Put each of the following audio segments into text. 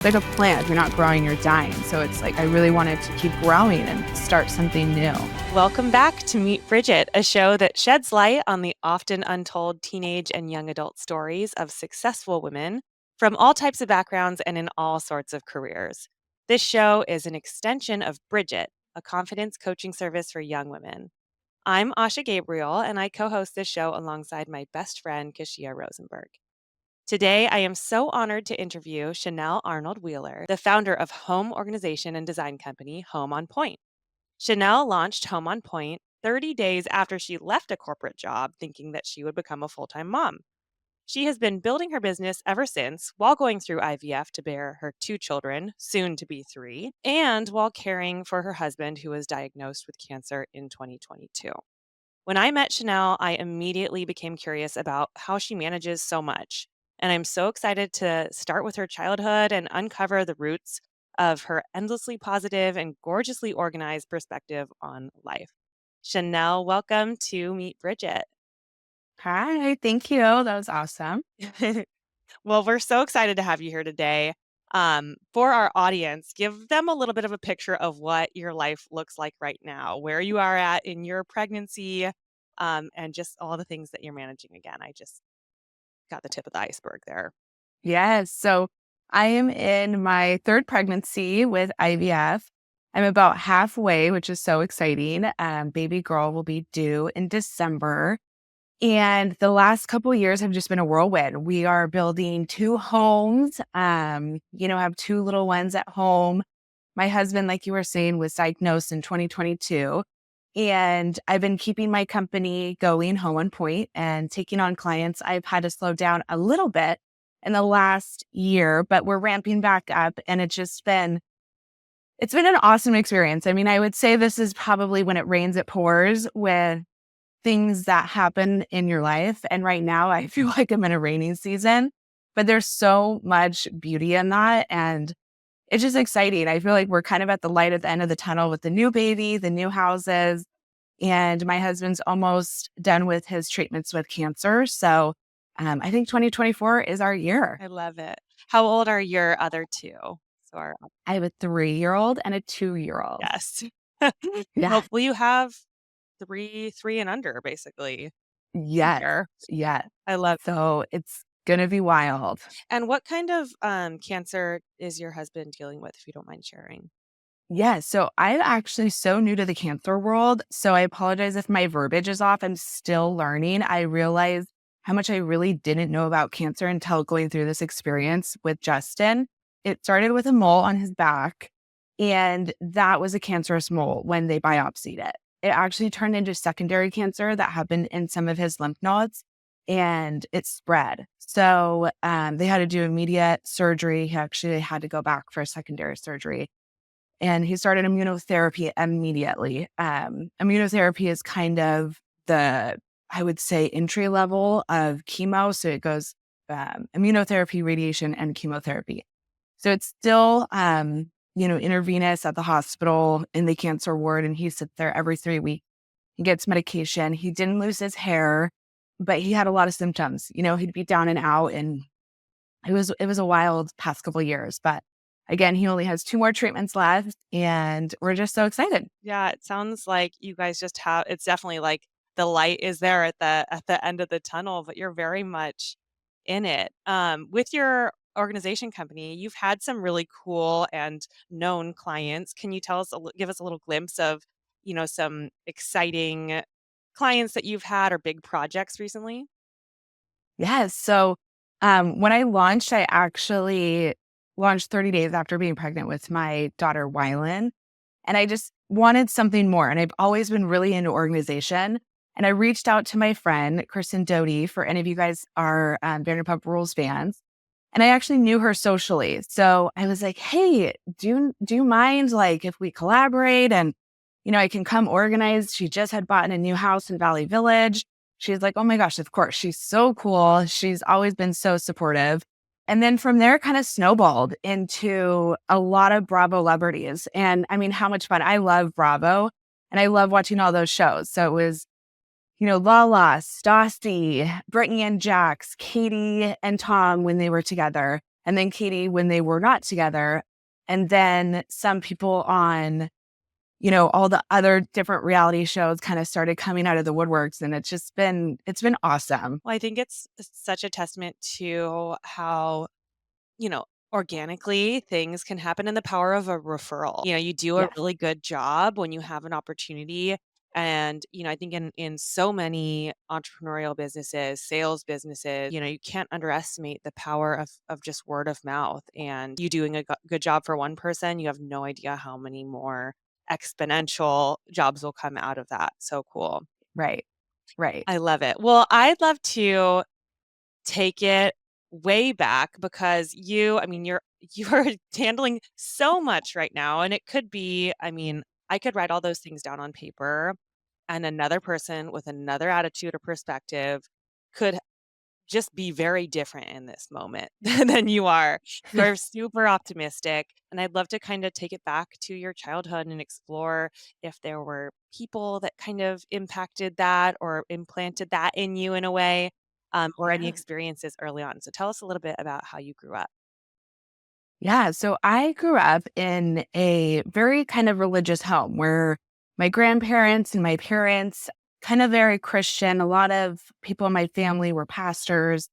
like a plant. You're not growing, you're dying. So it's like I really wanted to keep growing and start something new. Welcome back to Meet Bridget, a show that sheds light on the often untold teenage and young adult stories of successful women from all types of backgrounds and in all sorts of careers. This show is an extension of Bridget, a confidence coaching service for young women. I'm Asha Gabriel, and I co host this show alongside my best friend, Kashia Rosenberg. Today, I am so honored to interview Shanel Arnold Wheeler, the founder of home organization and design company Home on Point. Chanel launched Home on Point 30 days after she left a corporate job thinking that she would become a full time mom. She has been building her business ever since while going through IVF to bear her 2 children, soon to be 3, and while caring for her husband who was diagnosed with cancer in 2022. When I met Chanel, I immediately became curious about how she manages so much. And I'm so excited to start with her childhood and uncover the roots of her endlessly positive and gorgeously organized perspective on life. Chanel, welcome to Meet Bridget. Hi, thank you. That was awesome. Well, we're so excited to have you here today. For our audience, give them a little bit of a picture of what your life looks like right now, where you are at in your pregnancy, and just all the things that you're managing. Again, I just got the tip of the iceberg there. Yes. So I am in my third pregnancy with IVF. I'm about halfway, which is so exciting. Baby girl will be due in December. And the last couple of years have just been a whirlwind. We are building 2 homes, have 2 little ones at home. My husband, like you were saying, was diagnosed in 2022. And I've been keeping my company going, Home on Point, and taking on clients. I've had to slow down a little bit in the last year, but we're ramping back up. And it's been an awesome experience. I mean, I would say this is probably when it rains, it pours with things that happen in your life. And right now I feel like I'm in a rainy season, but there's so much beauty in that. And it's just exciting. I feel like we're kind of at the light at the end of the tunnel with the new baby, the new houses, and my husband's almost done with his treatments with cancer. So I think 2024 is our year. I love it. How old are your other two? So our I have a 3-year-old and a 2-year-old. yes. Yeah. Well, you have three and under, basically. Yes. There. Yes. I love. So it's going to be wild. And what kind of cancer is your husband dealing with, if you don't mind sharing? Yeah, so I'm actually so new to the cancer world. So I apologize if my verbiage is off. I'm still learning. I realized how much I really didn't know about cancer until going through this experience with Justin. It started with a mole on his back, and that was a cancerous mole when they biopsied it. It actually turned into secondary cancer that happened in some of his lymph nodes, and it spread. So they had to do immediate surgery. He actually had to go back for a secondary surgery, and he started immunotherapy immediately. Immunotherapy is kind of I would say, entry level of chemo. So it goes immunotherapy, radiation, and chemotherapy. So it's still, intravenous at the hospital in the cancer ward, and he sits there every 3 weeks. He gets medication. He didn't lose his hair, but he had a lot of symptoms. He'd be down and out, and it was a wild past couple of years, but again, he only has 2 more treatments left, and we're just so excited. Yeah, it sounds like you guys just have. It's definitely like the light is there at the end of the tunnel, but you're very much in it. With your organization company, you've had some really cool and known clients. Can you tell us, give us a little glimpse of, some exciting clients that you've had or big projects recently? Yes. So when I launched, I actually launched 30 days after being pregnant with my daughter, Wylan. And I just wanted something more. And I've always been really into organization. And I reached out to my friend, Kristen Doty, for any of you guys are Vanderpump Rules fans. And I actually knew her socially. So I was like, hey, do you mind like if we collaborate and, I can come organize. She just had bought in a new house in Valley Village. She's like, oh my gosh, of course. She's so cool. She's always been so supportive. And then from there, kind of snowballed into a lot of Bravo celebrities. And I mean, how much fun. I love Bravo and I love watching all those shows. So it was, Lala, Stassi, Brittany and Jax, Katie and Tom when they were together. and then Katie when they were not together, and then some people on, all the other different reality shows kind of started coming out of the woodworks, and it's been awesome. Well, I think it's such a testament to how, you know, organically things can happen and the power of a referral. You do a Yes, really good job when you have an opportunity. And, I think in so many entrepreneurial businesses, sales businesses, you can't underestimate the power of just word of mouth. And you doing a good job for one person, you have no idea how many more exponential jobs will come out of that. So cool. right, right. I love it. Well, I'd love to take it way back because you're handling so much right now, and it could be, I could write all those things down on paper, and another person with another attitude or perspective could just be very different in this moment than you are. You're super optimistic, and I'd love to kind of take it back to your childhood and explore if there were people that kind of impacted that or implanted that in you in a way, or any Yeah. experiences early on. So tell us a little bit about how you grew up. Yeah. So I grew up in a very kind of religious home where my grandparents and my parents, kind of very Christian. A lot of people in my family were pastors.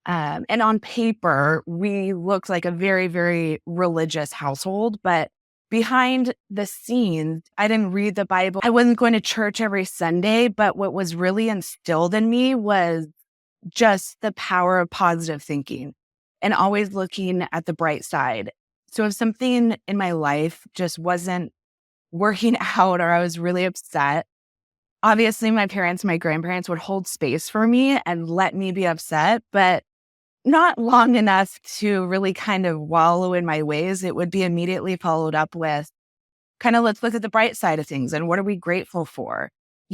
And on paper, we looked like a very, very religious household. But behind the scenes, I didn't read the Bible. I wasn't going to church every Sunday. But what was really instilled in me was just the power of positive thinking and always looking at the bright side. So if something in my life just wasn't working out or I was really upset, obviously my parents, my grandparents would hold space for me and let me be upset, but not long enough to really kind of wallow in my ways. It would be immediately followed up with, kind of, let's look at the bright side of things and what are we grateful for?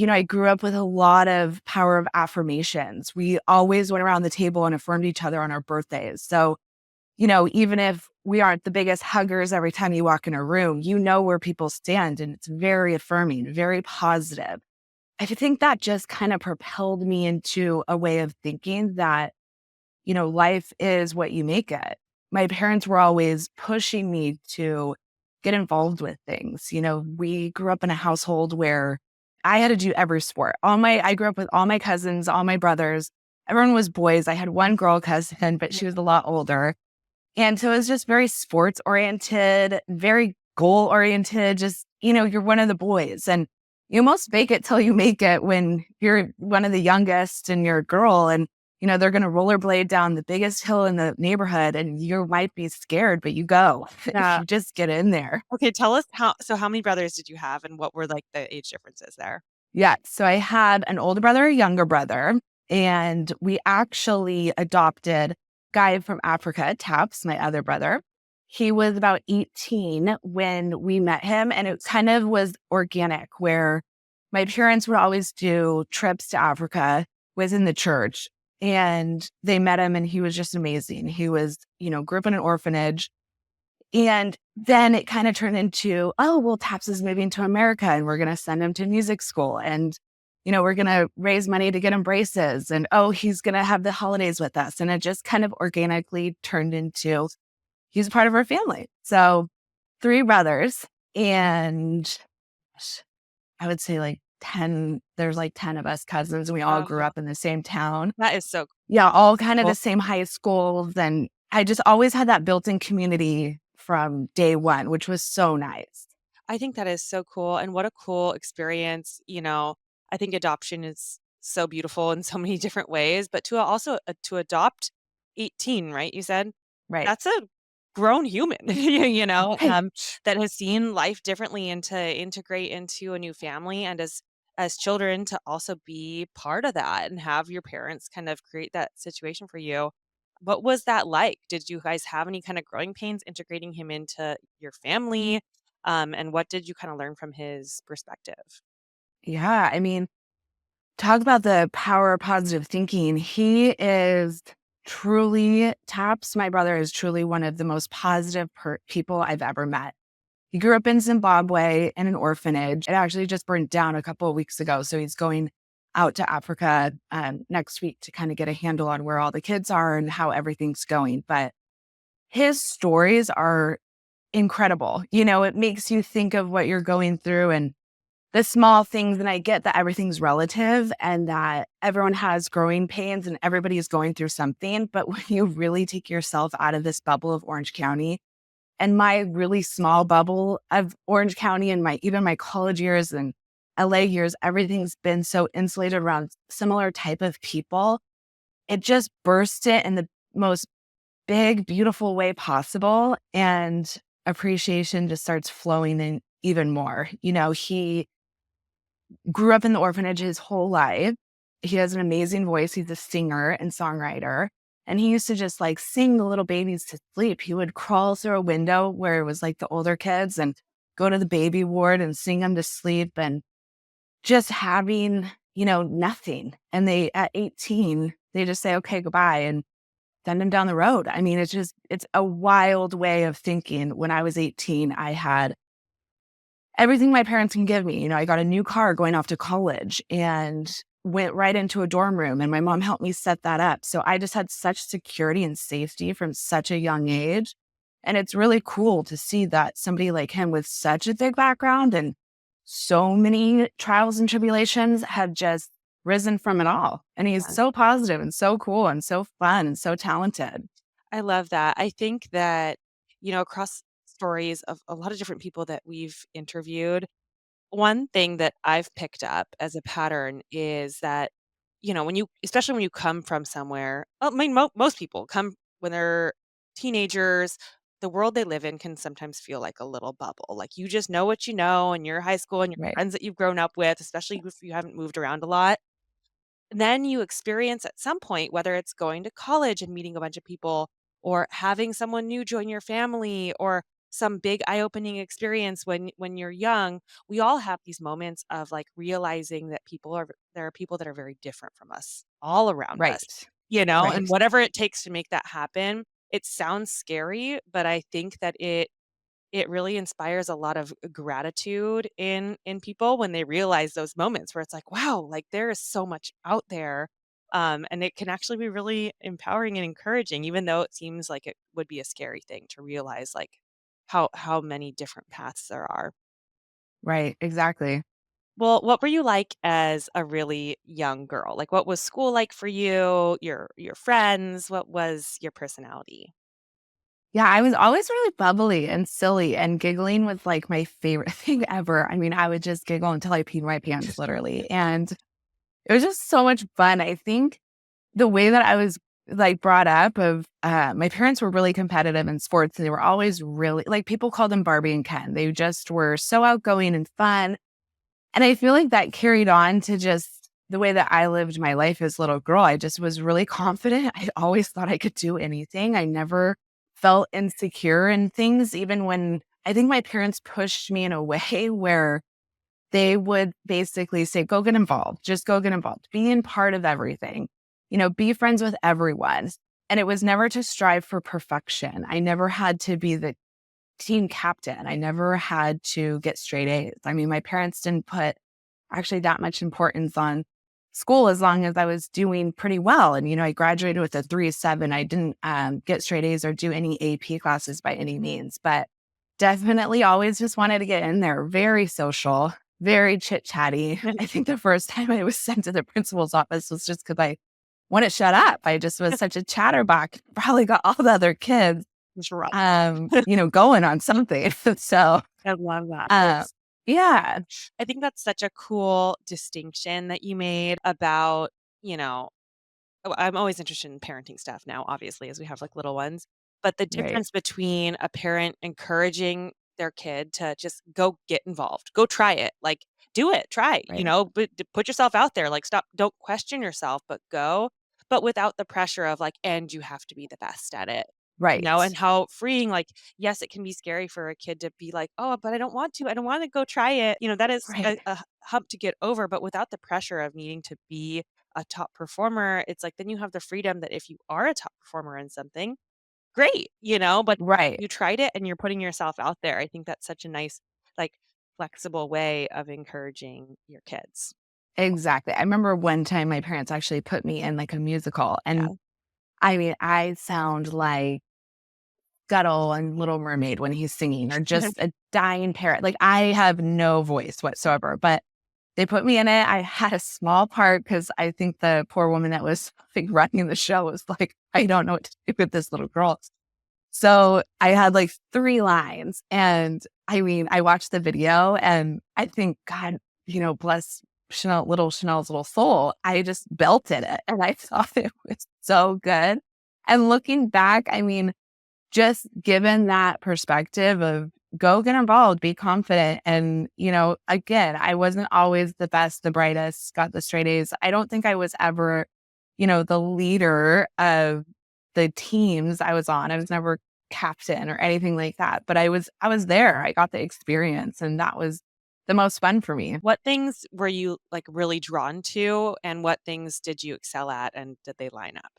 I grew up with a lot of power of affirmations. We always went around the table and affirmed each other on our birthdays. So, even if we aren't the biggest huggers every time you walk in a room, you know where people stand and it's very affirming, very positive. I think that just kind of propelled me into a way of thinking that, life is what you make it. My parents were always pushing me to get involved with things. We grew up in a household where I had to do every sport. I grew up with all my cousins, all my brothers. Everyone was boys. I had one girl cousin, but she was a lot older. And so it was just very sports oriented, very goal oriented. Just, you're one of the boys and you almost fake it till you make it when you're one of the youngest and you're a girl and, they're going to rollerblade down the biggest hill in the neighborhood and you might be scared, but you go. Yeah. You just get in there. Okay, tell us how many brothers did you have and what were like the age differences there? Yeah. So I had an older brother, a younger brother, and we actually adopted a guy from Africa, Taps, my other brother. He was about 18 when we met him, and it kind of was organic where my parents would always do trips to Africa within the church. And they met him, and he was just amazing. He was, grew up in an orphanage, and then it kind of turned into, oh, well, Taps is moving to America and we're going to send him to music school. And, we're going to raise money to get him braces. And, oh, he's going to have the holidays with us. And it just kind of organically turned into, he's part of our family. So 3 brothers. And I would say like 10, there's like 10 of us cousins. And we all grew Oh, up in the same town. that is so Yeah, all kind of cool. the same high schools, and I just always had that built-in community from day one, which was so nice. I think that is so cool, and what a cool experience, I think adoption is so beautiful in so many different ways, but to also to adopt 18, right, you said? Right. That's a grown human, Right. that has seen life differently and to integrate into a new family, and as children to also be part of that and have your parents kind of create that situation for you. What was that like? Did you guys have any kind of growing pains integrating him into your family? And what did you kinda learn from his perspective? Yeah, I mean, talk about the power of positive thinking. He is truly Taps, my brother is truly one of the most positive people I've ever met. He grew up in Zimbabwe in an orphanage. It actually just burned down a couple of weeks ago, so he's going out to Africa, next week to kinda get a handle on where all the kids are and how everything's going, but his stories are incredible. It makes you think of what you're going through and the small things. And I get that everything's relative and that everyone has growing pains and everybody is going through something. But when you really take yourself out of this bubble of Orange County and my really small bubble of Orange County and even my college years and LA years, everything's been so insulated around similar type of people. It just burst it in the most big, beautiful way possible. And appreciation just starts flowing in even more. He grew up in the orphanage his whole life. He has an amazing voice. He's a singer and songwriter. And he used to just like sing the little babies to sleep. He would crawl through a window where it was like the older kids and go to the baby ward and sing them to sleep and just having, nothing. And at 18, they just say, okay, goodbye and send him down the road. I mean, it's a wild way of thinking. When I was 18, I had everything my parents can give me. I got a new car going off to college and went right into a dorm room, and my mom helped me set that up. So I just had such security and safety from such a young age. And it's really cool to see that somebody like him with such a big background and so many trials and tribulations have just risen from it all. And he's Yeah. so positive and so cool and so fun and so talented. I love that. I think that, across stories of a lot of different people that we've interviewed, one thing that I've picked up as a pattern is that, especially when you come from somewhere, I mean, most people come when they're teenagers, the world they live in can sometimes feel like a little bubble. Like you just know what you know, and your high school and your Right. friends that you've grown up with, especially if you haven't moved around a lot. Then you experience at some point, whether it's going to college and meeting a bunch of people or having someone new join your family or some big eye-opening experience when you're young, we all have these moments of like realizing that there are people that are very different from us all around us, Right. and Right. whatever it takes to make that happen. It sounds scary, but I think that it really inspires a lot of gratitude in people when they realize those moments where it's like, "Wow, like, there is so much out there," and it can actually be really empowering and encouraging even though it seems like it would be a scary thing to realize, like, how many different paths there are. Right. Exactly. Well, what were you like as a really young girl? Like, what was school like for you, your friends? What was your personality? Yeah, I was always really bubbly and silly, and giggling was like my favorite thing ever. I mean, I would just giggle until I peed my pants, literally. And it was just so much fun. I think the way that I was like brought up of my parents were really competitive in sports. They were always really like people called them Barbie and Ken. They just were so outgoing and fun. And I feel like that carried on to just the way that I lived my life as a little girl. I just was really confident. I always thought I could do anything. I never felt insecure in things, even when I think my parents pushed me in a way where they would basically say, go get involved, just go get involved, be in part of everything, be friends with everyone. And it was never to strive for perfection. I never had to be the team captain. I never had to get straight A's. I mean, my parents didn't put actually that much importance on school as long as I was doing pretty well. And, I graduated with a 3.7. I didn't get straight A's or do any AP classes by any means, but definitely always just wanted to get in there. Very social, very chit chatty. I think the first time I was sent to the principal's office was just because I wouldn't shut up. I just was such a chatterbox, probably got all the other kids Just rough. going on something. So, I love that. uh, yeah, I think that's such a cool distinction that you made about, you know, I'm always interested in parenting stuff now, obviously, as we have like little ones. But the right, difference between a parent encouraging their kid to just go get involved, go try it, like do it, try, right, but put yourself out there, like stop, don't question yourself, but go, but without the pressure of like, and you have to be the best at it. And right, how freeing, like, yes, it can be scary for a kid to be like, oh, but I don't want to. I don't want to go try it. That is right, a hump to get over, but without the pressure of needing to be a top performer, it's like then you have the freedom that if you are a top performer in something, great, but right. you tried it and you're putting yourself out there. I think that's such a nice, like, flexible way of encouraging your kids. Exactly. I remember one time my parents actually put me in like a musical, and Yeah. I mean, I sound like Scuttle and Little Mermaid when he's singing, or just a dying parrot. Like, I have no voice whatsoever, but they put me in it. I had a small part because I think the poor woman that was like running the show was like, I don't know what to do with this little girl. So I had like 3 lines, and I mean, I watched the video and I think, God, bless Chanel's little soul. I just belted it and I thought it was so good. And looking back, I mean, just given that perspective of go get involved, be confident. And, again, I wasn't always the best, the brightest, got the straight A's. I don't think I was ever, the leader of the teams I was on. I was never captain or anything like that, but I was there. I got the experience, and that was the most fun for me. What things were you, like, really drawn to, and what things did you excel at, and did they line up?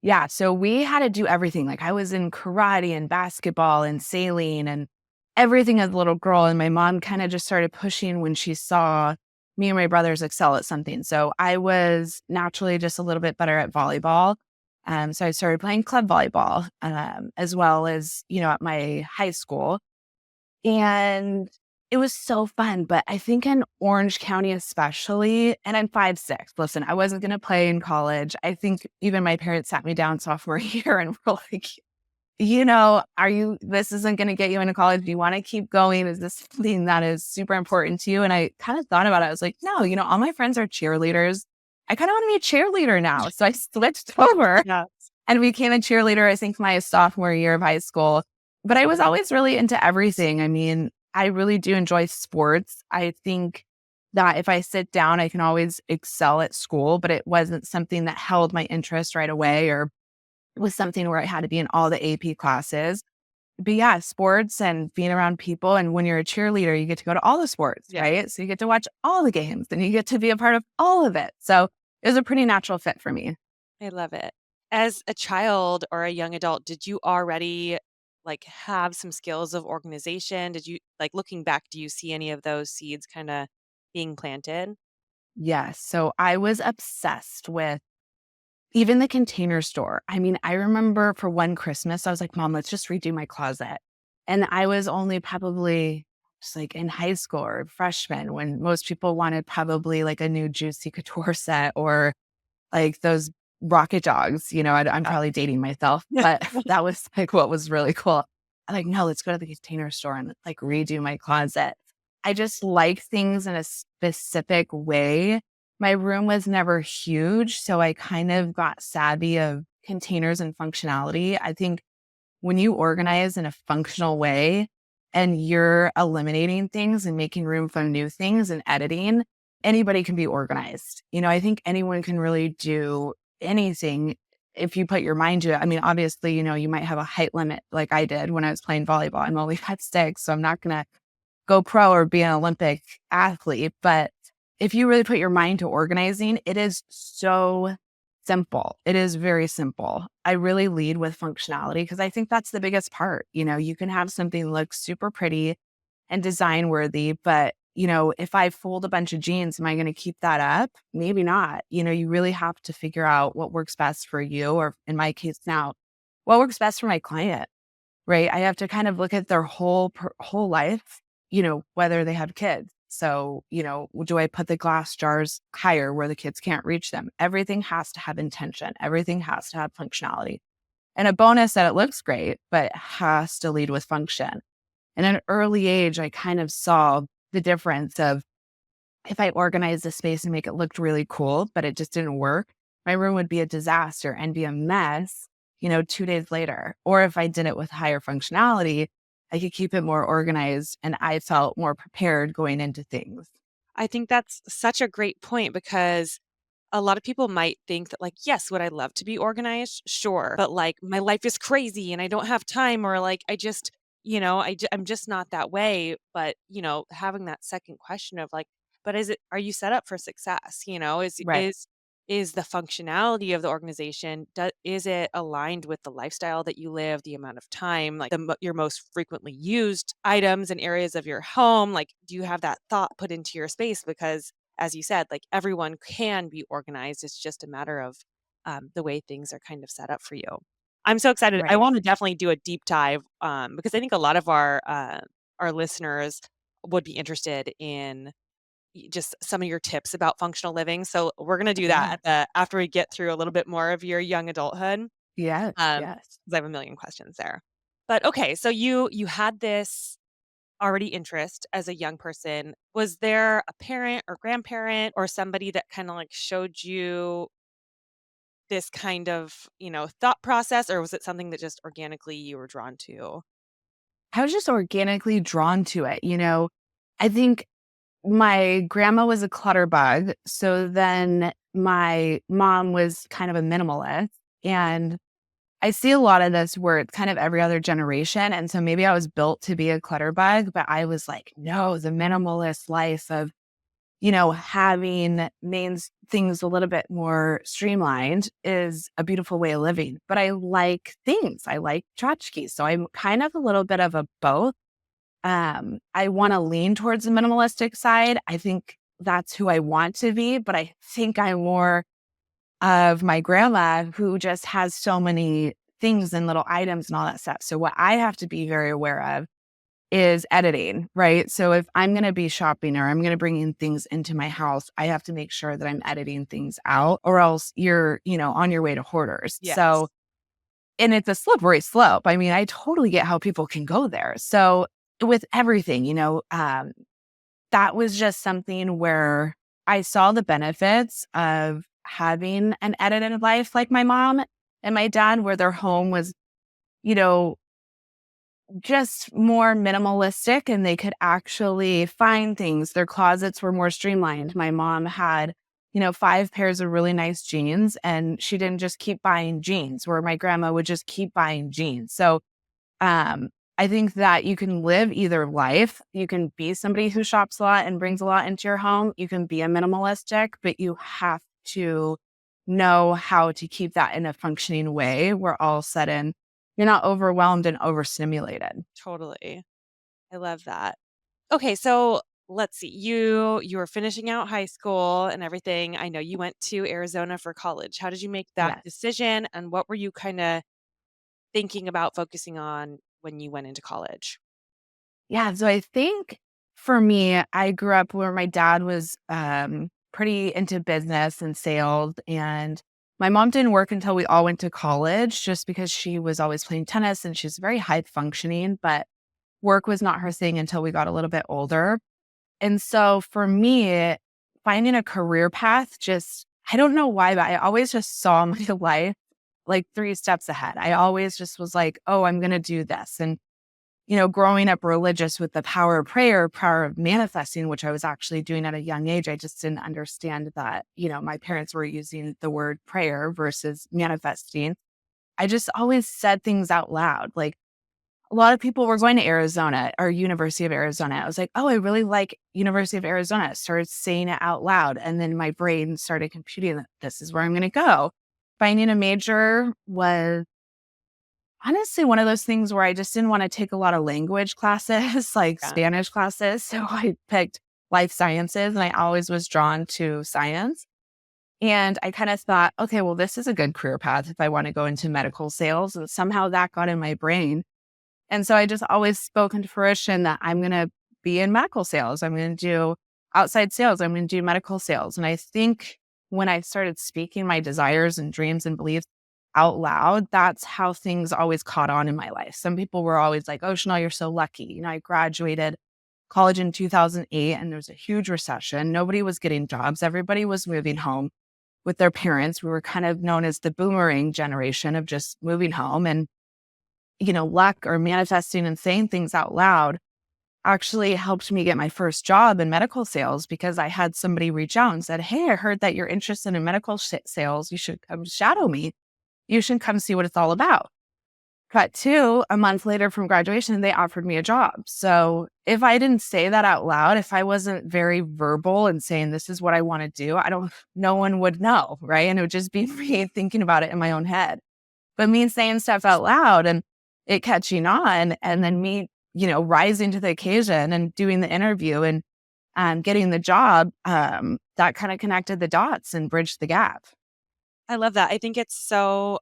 Yeah, so we had to do everything. Like, I was in karate and basketball and sailing and everything as a little girl. And my mom kind of just started pushing when she saw me and my brothers excel at something. So I was naturally just a little bit better at volleyball. So I started playing club volleyball, as well as, at my high school. And it was so fun, but I think in Orange County especially, and I'm 5'6". Listen, I wasn't gonna play in college. I think even my parents sat me down sophomore year and were like, are you this isn't gonna get you into college. Do you wanna keep going? Is this something that is super important to you? And I kind of thought about it. I was like, no, all my friends are cheerleaders. I kind of want to be a cheerleader now. So I switched over Yeah. and became a cheerleader, I think my sophomore year of high school. But I was always really into everything. I mean, I really do enjoy sports. I think that if I sit down, I can always excel at school, but it wasn't something that held my interest right away, or was something where I had to be in all the AP classes. But yeah, sports and being around people. And when you're a cheerleader, you get to go to all the sports, Yeah, right? So you get to watch all the games and you get to be a part of all of it. So it was a pretty natural fit for me. I love it. As a child or a young adult, did you already, like, have some skills of organization? Did you like, looking back, do you see any of those seeds kinda being planted? Yes. So I was obsessed with even the Container Store. I mean, I remember for one Christmas, I was like, Mom, let's just redo my closet. And I was only probably just like in high school or freshman, when most people wanted probably like a new Juicy Couture set, or like those rocket dogs. I'm Yeah. probably dating myself, but that was like what was really cool. I'm like, no, let's go to the Container Store and like redo my closet. I just like things in a specific way. My room was never huge, so I kind of got savvy of containers and functionality. I think when you organize in a functional way and you're eliminating things and making room for new things and editing, anybody can be organized. I think anyone can really do anything if you put your mind to it. I mean, obviously, you might have a height limit like I did when I was playing volleyball. I'm only 5'6", so I'm not going to go pro or be an Olympic athlete. But if you really put your mind to organizing, it is so simple. It is very simple. I really lead with functionality because I think that's the biggest part. You can have something look super pretty and design worthy, but if I fold a bunch of jeans, am I going to keep that up? Maybe not. You really have to figure out what works best for you, or in my case now, what works best for my client, right? I have to kind of look at their whole life, whether they have kids. So, do I put the glass jars higher where the kids can't reach them? Everything has to have intention. Everything has to have functionality. And a bonus that it looks great, but it has to lead with function. And at an early age, I kind of saw the difference of, if I organized the space and make it look really cool, but it just didn't work, my room would be a disaster and be a mess, 2 days later. Or if I did it with higher functionality, I could keep it more organized and I felt more prepared going into things. I think that's such a great point because a lot of people might think that, like, yes, would I love to be organized? Sure. But, like, my life is crazy and I don't have time, or like I just, I'm just not that way. But, having that second question of like, but are you set up for success? Is Right. is the functionality of the organization, is it aligned with the lifestyle that you live, the amount of time, like your most frequently used items and areas of your home? Like, do you have that thought put into your space? Because as you said, like, everyone can be organized. It's just a matter of the way things are kind of set up for you. I'm so excited. I Right. want to definitely do a deep dive because I think a lot of our listeners would be interested in just some of your tips about functional living. So we're gonna do that Yeah. at the after we get through a little bit more of your young adulthood. Yes. Um, Yes. 'Cause I have a million questions there. But okay, so you had this already interest as a young person. Was there a parent or grandparent or somebody that kind of like showed you this kind of, thought process, or was it something that just organically you were drawn to? I was just organically drawn to it. I think my grandma was a clutter bug. So then my mom was kind of a minimalist. And I see a lot of this where it's kind of every other generation. And so maybe I was built to be a clutter bug, but I was like, no, the minimalist life of, having mains things a little bit more streamlined is a beautiful way of living. But I like things. I like tchotchkes. So I'm kind of a little bit of a both. I want to lean towards the minimalistic side. I think that's who I want to be, but I think I'm more of my grandma who just has so many things and little items and all that stuff. So what I have to be very aware of is editing, right? So if I'm going to be shopping or I'm going to bring in things into my house, I have to make sure that I'm editing things out or else you're, on your way to hoarders. Yes, So, and it's a slippery slope. I mean, I totally get how people can go there. So with everything, that was just something where I saw the benefits of having an edited life like my mom and my dad, where their home was, you know, just more minimalistic and they could actually find things. Their closets were more streamlined. My mom had, 5 pairs of really nice jeans and she didn't just keep buying jeans, where my grandma would just keep buying jeans. So um, I think that you can live either life. You can be somebody who shops a lot and brings a lot into your home. You can be a minimalistic, but you have to know how to keep that in a functioning way where all of a sudden you're not overwhelmed and overstimulated. totally. I love that. Okay, so let's see. You were finishing out high school and everything. I know you went to Arizona for college. How did you make that Yes. decision, and what were you kind of thinking about focusing on when you went into college? Yeah. So I think for me, I grew up where my dad was pretty into business and sales. And my mom didn't work until we all went to college just because she was always playing tennis and she's very high functioning, but work was not her thing until we got a little bit older. And so for me, finding a career path just, I don't know why, but I always just saw my life like 3 steps ahead. I always just was like, oh, I'm going to do this. And growing up religious with the power of prayer, power of manifesting, which I was actually doing at a young age, I just didn't understand that, my parents were using the word prayer versus manifesting. I just always said things out loud. Like a lot of people were going to Arizona or University of Arizona. I was like, oh, I really like University of Arizona. I started saying it out loud. And then my brain started computing that this is where I'm going to go. Finding a major was honestly, one of those things where I just didn't wanna take a lot of language classes, like Yeah, Spanish classes, so I picked life sciences, and I always was drawn to science, and I kinda thought, "Okay, well, this is a good career path if I wanna go into medical sales," and somehow that got in my brain, and so I just always spoke into fruition that I'm gonna be in medical sales. I'm gonna do outside sales. I'm gonna do medical sales. And I think when I started speaking my desires and dreams and beliefs out loud, that's how things always caught on in my life. Some people were always like, oh, Chanel, you're so lucky. I graduated college in 2008 and there was a huge recession. Nobody was getting jobs. Everybody was moving home with their parents. We were kind of known as the boomerang generation of just moving home. And luck or manifesting and saying things out loud actually helped me get my first job in medical sales because I had somebody reach out and said, hey, I heard that you're interested in medical sales. You should come shadow me. You should come see what it's all about. Cut to a month later from graduation, they offered me a job. So if I didn't say that out loud, if I wasn't very verbal and saying, this is what I want to do, no one would know. Right. And it would just be me thinking about it in my own head. But me saying stuff out loud and it catching on, and then me, rising to the occasion and doing the interview and getting the job, that kind of connected the dots and bridged the gap. I love that. I think it's so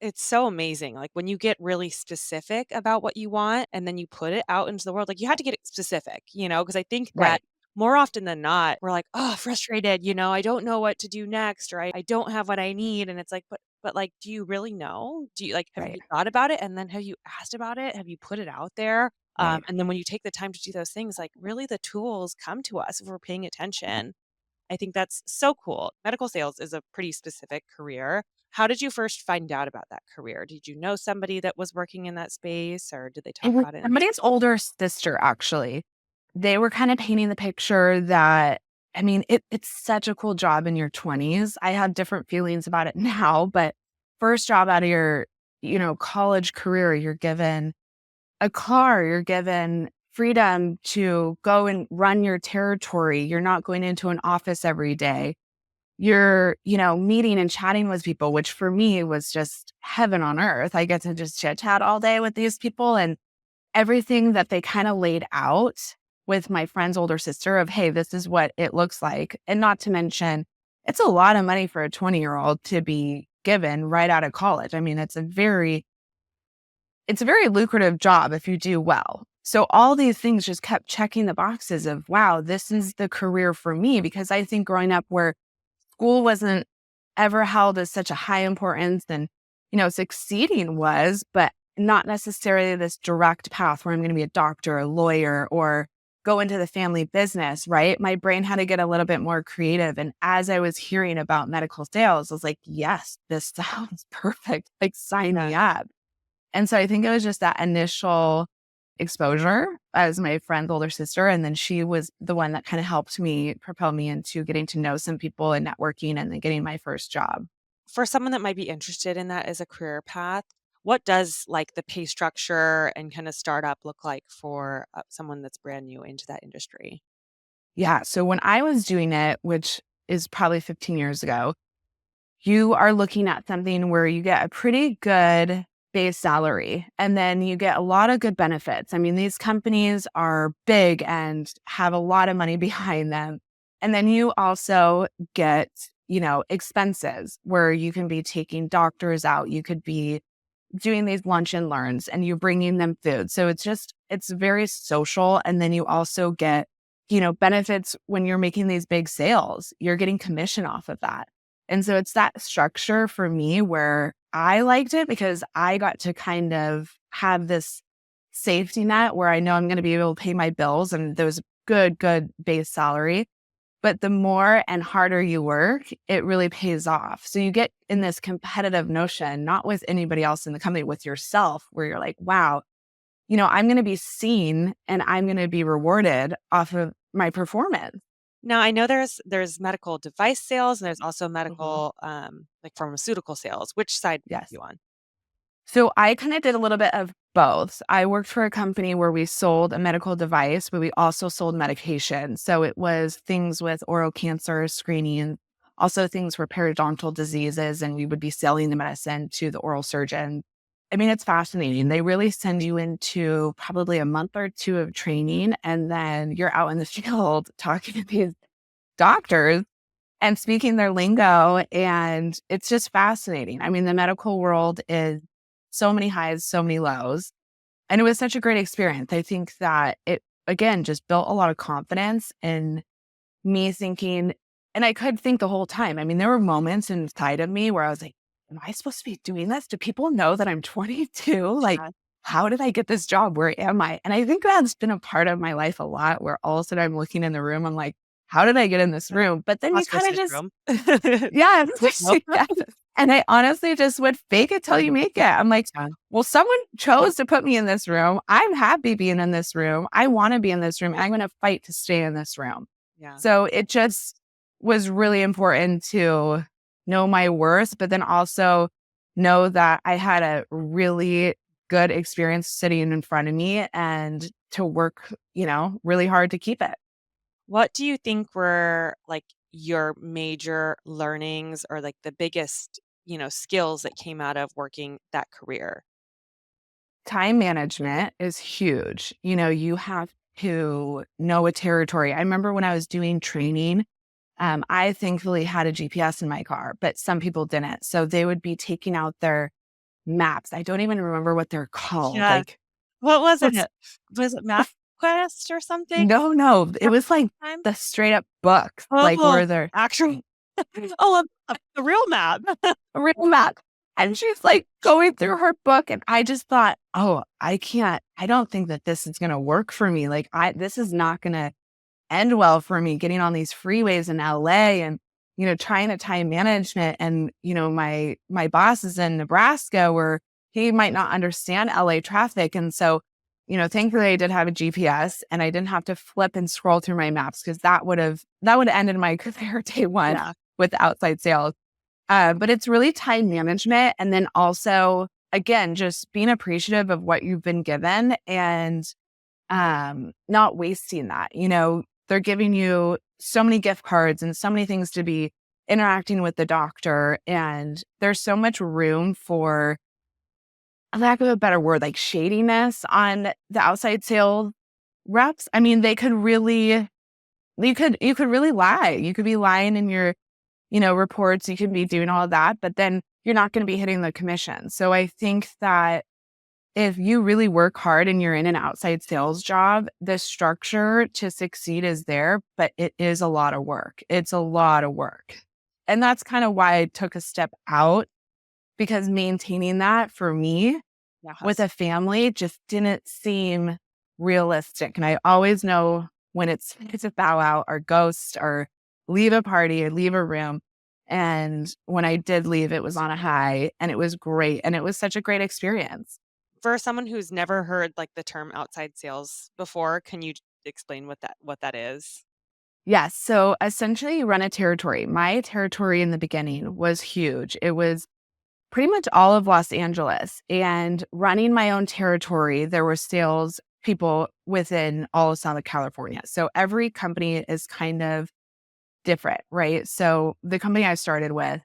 It's so amazing, like, when you get really specific about what you want and then you put it out into the world, like, you had to get it specific, because I think that Right, more often than not, we're like, "Oh, frustrated, I don't know what to do next," or I don't have what I need," and it's like, "But, like, do you really know? Do you like, have right, you thought about it, and then have you asked about it? Have you put it out there?" right. And then when you take the time to do those things, like, really the tools come to us if we're paying attention. I think that's so cool. Medical sales is a pretty specific career. How did you first find out about that career? Did you know somebody that was working in that space, or did they It talk was about it in somebody's older sister, actually. They were kind of painting the picture that, I mean, it's such a cool job in your 20s. I have different feelings about it now, but first job out of your, college career, you're given a car, you're given freedom to go and run your territory. You're not going into an office every day. You're, meeting and chatting with people, which for me was just heaven on earth. I get to just chit chat all day with these people, and everything that they kind of laid out with my friend's older sister of, hey, this is what it looks like. And not to mention, it's a lot of money for a 20-year-old to be given right out of college. I mean, it's a very lucrative job if you do well. So all these things just kept checking the boxes of, wow, this is the career for me. Because I think growing up where school wasn't ever held as such a high importance, and, succeeding was, but not necessarily this direct path where I'm going to be a doctor, a lawyer, or go into the family business, right? My brain had to get a little bit more creative. And as I was hearing about medical sales, I was like, yes, this sounds perfect. Like, sign Yeah. me up. And so I think it was just that initial exposure as my friend's older sister. And then she was the one that kind of helped me propel me into getting to know some people and networking and then getting my first job. For someone that might be interested in that as a career path, what does like the pay structure and kind of startup look like for someone that's brand new into that industry? Yeah. So when I was doing it, which is probably 15 years ago, you are looking at something where you get a pretty good base salary and then you get a lot of good benefits. I mean, these companies are big and have a lot of money behind them. And then you also get, expenses where you can be taking doctors out. You could be doing these lunch and learns and you're bringing them food. So it's very social. And then you also get, benefits when you're making these big sales, you're getting commission off of that. And so it's that structure for me where I liked it because I got to kind of have this safety net where I know I'm going to be able to pay my bills and those good base salary. But the more and harder you work, it really pays off. So you get in this competitive notion, not with anybody else in the company, with yourself, where you're like, wow, I'm going to be seen and I'm going to be rewarded off of my performance. Now I know there's medical device sales and there's also Mhm. medical like pharmaceutical sales. Which side are Yes. you on? So I kind of did a little bit of both. I worked for a company where we sold a medical device, but we also sold medication. So it was things with oral cancer screening, also things for periodontal diseases, and we would be selling the medicine to the oral surgeon. I mean, it's fascinating. They really send you into probably a month or two of training, and then you're out in the field talking to these doctors and speaking their lingo. And it's just fascinating. I mean, the medical world is so many highs, so many lows. And it was such a great experience. I think that it, again, just built a lot of confidence in me thinking, and I could think the whole time. I mean, there were moments inside of me where I was like, am I supposed to be doing this? Do people know that I'm 22? Like, Yeah. how did I get this job? Where am I? And I think that's been a part of my life a lot where all of a sudden I'm looking in the room, I'm like, how did I get in this room? But then you Imposter kind of just, syndrome. yeah, Nope. yeah. And I honestly just would fake it till you make it. I'm like, Yeah. well, someone chose to put me in this room. I'm happy being in this room. I want to be in this room. And I'm going to fight to stay in this room. Yeah. So it just was really important to know my worth, but then also know that I had a really good experience sitting in front of me and to work, really hard to keep it. What do you think were like your major learnings or like the biggest, skills that came out of working that career? Time management is huge. You have to know a territory. I remember when I was doing training, I thankfully had a GPS in my car, but some people didn't. So they would be taking out their maps. I don't even remember what they're called. Yes. Like, What was it? what's Was it MapQuest or something? no, no, it At was like the time? the straight up books, like Oh, where they're actual oh, a real map. a real map. And she's like going through her book. And I just thought, oh, I don't think that this is going to work for me. Like, this is not going to end well for me getting on these freeways in LA and, trying to time management. And, my boss is in Nebraska where he might not understand LA traffic. And so, thankfully I did have a GPS and I didn't have to flip and scroll through my maps because that would have ended my career day one Yeah. with outside sales. But it's really time management. And then also, again, just being appreciative of what you've been given and not wasting that. They're giving you so many gift cards and so many things to be interacting with the doctor. And there's so much room for, a lack of a better word, like shadiness on the outside sales reps. I mean, you could really lie. You could be lying in your reports, you can be doing all that, but then you're not going to be hitting the commission. So I think that if you really work hard and you're in an outside sales job, the structure to succeed is there, but it is a lot of work. It's a lot of work. And that's kind of why I took a step out because maintaining that for me with Yes. a family just didn't seem realistic. And I always know when it's a bow out or ghost or leave a party or leave a room. And when I did leave, it was on a high and it was great. And it was such a great experience. For someone who's never heard, like, the term outside sales before, can you explain what that is? Yes. So essentially, you run a territory. My territory in the beginning was huge. It was pretty much all of Los Angeles. And running my own territory, there were sales people within all of Southern California. So every company is kind of different, right? So the company I started with,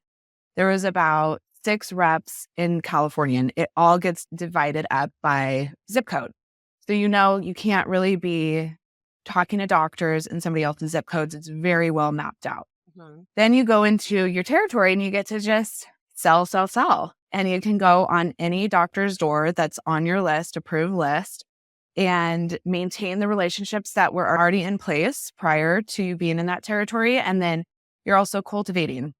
there was about 6 reps in California, and it all gets divided up by zip code. So, you can't really be talking to doctors in somebody else's zip codes. It's very well mapped out. Mhm. Then you go into your territory and you get to just sell, sell, sell. And you can go on any doctor's door that's on your list, approved list, and maintain the relationships that were already in place prior to you being in that territory. And then you're also cultivating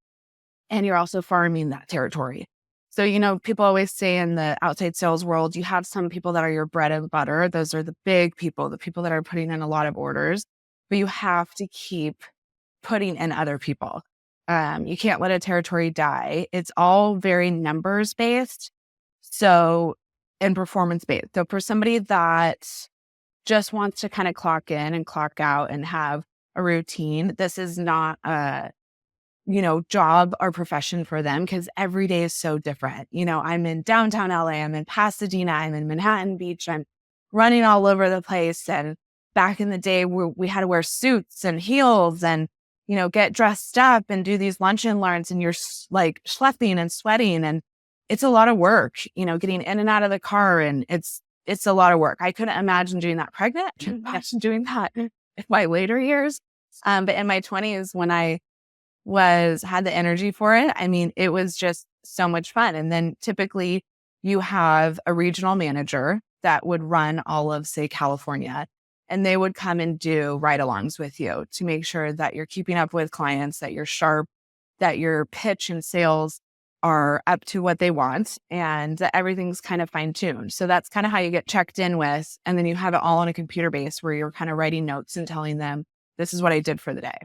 and you're also farming that territory. So, people always say in the outside sales world, you have some people that are your bread and butter. Those are the big people, the people that are putting in a lot of orders, but you have to keep putting in other people. You can't let a territory die. It's all very numbers based. So, and performance based. So for somebody that just wants to kind of clock in and clock out and have a routine, this is not a job or profession for them because every day is so different. I'm in downtown LA, I'm in Pasadena, I'm in Manhattan Beach, I'm running all over the place. And back in the day, we had to wear suits and heels and, get dressed up and do these lunch and learns, and you're like schlepping and sweating. And it's a lot of work, getting in and out of the car. And it's a lot of work. I couldn't imagine doing that pregnant. I couldn't imagine doing that in my later years. But in my 20s, when I had the energy for it. I mean, it was just so much fun. And then typically you have a regional manager that would run all of, say, California, and they would come and do ride alongs with you to make sure that you're keeping up with clients, that you're sharp, that your pitch and sales are up to what they want, and that everything's kind of fine tuned. So that's kind of how you get checked in with. And then you have it all on a computer base where you're kind of writing notes and telling them, this is what I did for the day.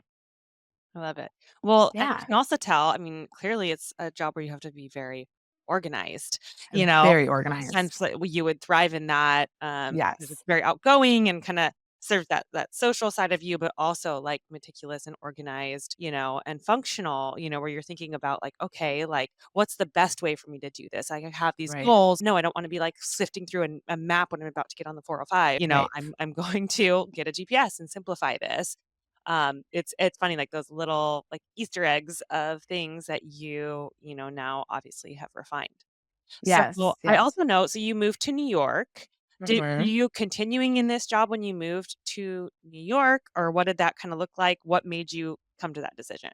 I love it. Well, and you Yeah. can also tell, I mean, clearly it's a job where you have to be very organized, you know, Very organized. hence you would thrive in that, because Yes. it's very outgoing and kinda serve that social side of you, but also, like, meticulous and organized, and functional, where you're thinking about, like, "Okay, like, what's the best way for me to do this? I have these Right. goals. No, I don't wanna be, like, sifting through a map when I'm about to get on the 405. Right. I'm going to get a GPS and simplify this." It's funny, like, those little, like, Easter eggs of things that now obviously have refined. So, Yes. I Yes. also know, so you moved to New York. Did were Mhm. you continuing in this job when you moved to New York, or what did that kinda look like? What made you come to that decision?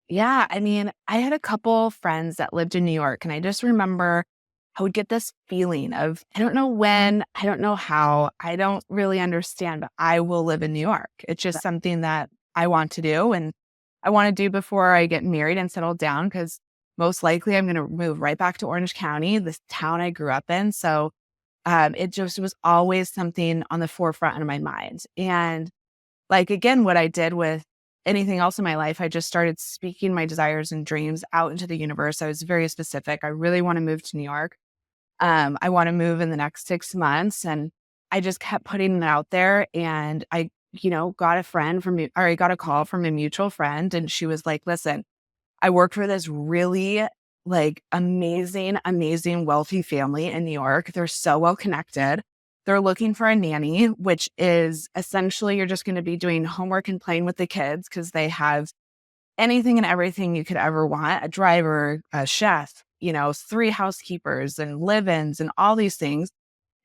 Yeah. I mean, I had a couple friends that lived in New York, and I just remember I would get this feeling of, I don't know when, I don't know how, I don't really understand, but I will live in New York. It's just something that I want to do and I want to do before I get married and settle down because most likely I'm going to move right back to Orange County, this town I grew up in. So it just was always something on the forefront of my mind. And like, again, what I did with anything else in my life, I just started speaking my desires and dreams out into the universe. I was very specific. I really want to move to New York. I want to move in the next 6 months. And I just kept putting it out there. And I, got a friend or I got a call from a mutual friend. And she was like, listen, I worked for this really like amazing, amazing wealthy family in New York. They're so well connected. They're looking for a nanny, which is essentially you're just going to be doing homework and playing with the kids because they have anything and everything you could ever want, a driver, a chef, 3 housekeepers and live-ins and all these things.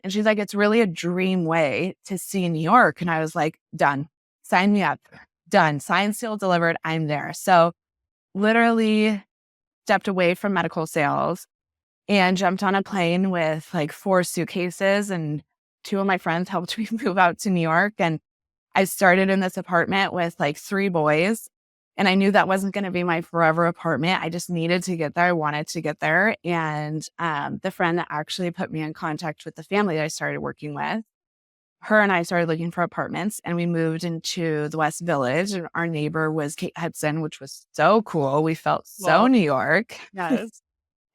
And she's like, it's really a dream way to see New York. And I was like, done. Sign me up. Done. Signed, sealed, delivered. I'm there. So literally stepped away from medical sales and jumped on a plane with like 4 suitcases. And 2 of my friends helped me move out to New York. And I started in this apartment with like 3 boys. And I knew that wasn't going to be my forever apartment. I just needed to get there. I wanted to get there. And the friend that actually put me in contact with the family that I started working with, her and I started looking for apartments and we moved into the West Village. And our neighbor was Kate Hudson, which was so cool. We felt so Well, New York. yes.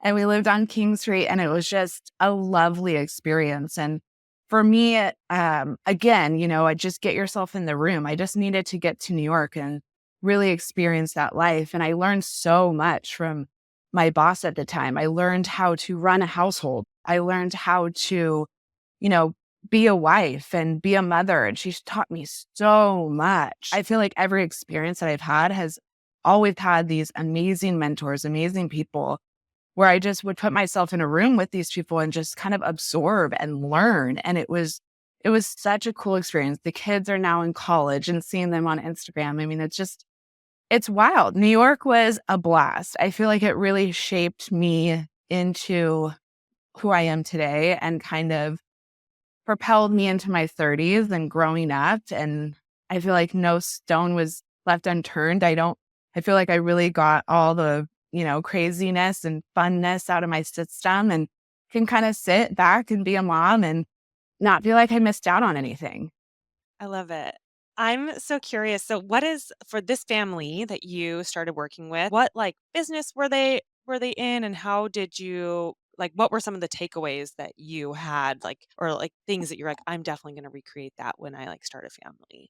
And we lived on King Street and it was just a lovely experience. And for me, again, I just get yourself in the room. I just needed to get to New York and really experience that life. And I learned so much from my boss at the time. I learned how to run a household. I learned how to, you know, be a wife and be a mother. And she's taught me so much. I feel like every experience that I've had has always had these amazing mentors, amazing people where I just would put myself in a room with these people and just kind of absorb and learn. And it was such a cool experience. The kids are now in college and seeing them on Instagram. I mean, it's wild. New York was a blast. I feel like it really shaped me into who I am today and kind of propelled me into my 30s and growing up. And I feel like no stone was left unturned. I feel like I really got all the, craziness and funness out of my system and can kind of sit back and be a mom and not feel like I missed out on anything. I love it. I'm so curious. So what is for this family that you started working with, what like business were they in and how did you like what were some of the takeaways that you had like or like things that you're like I'm definitely going to recreate that when I like start a family.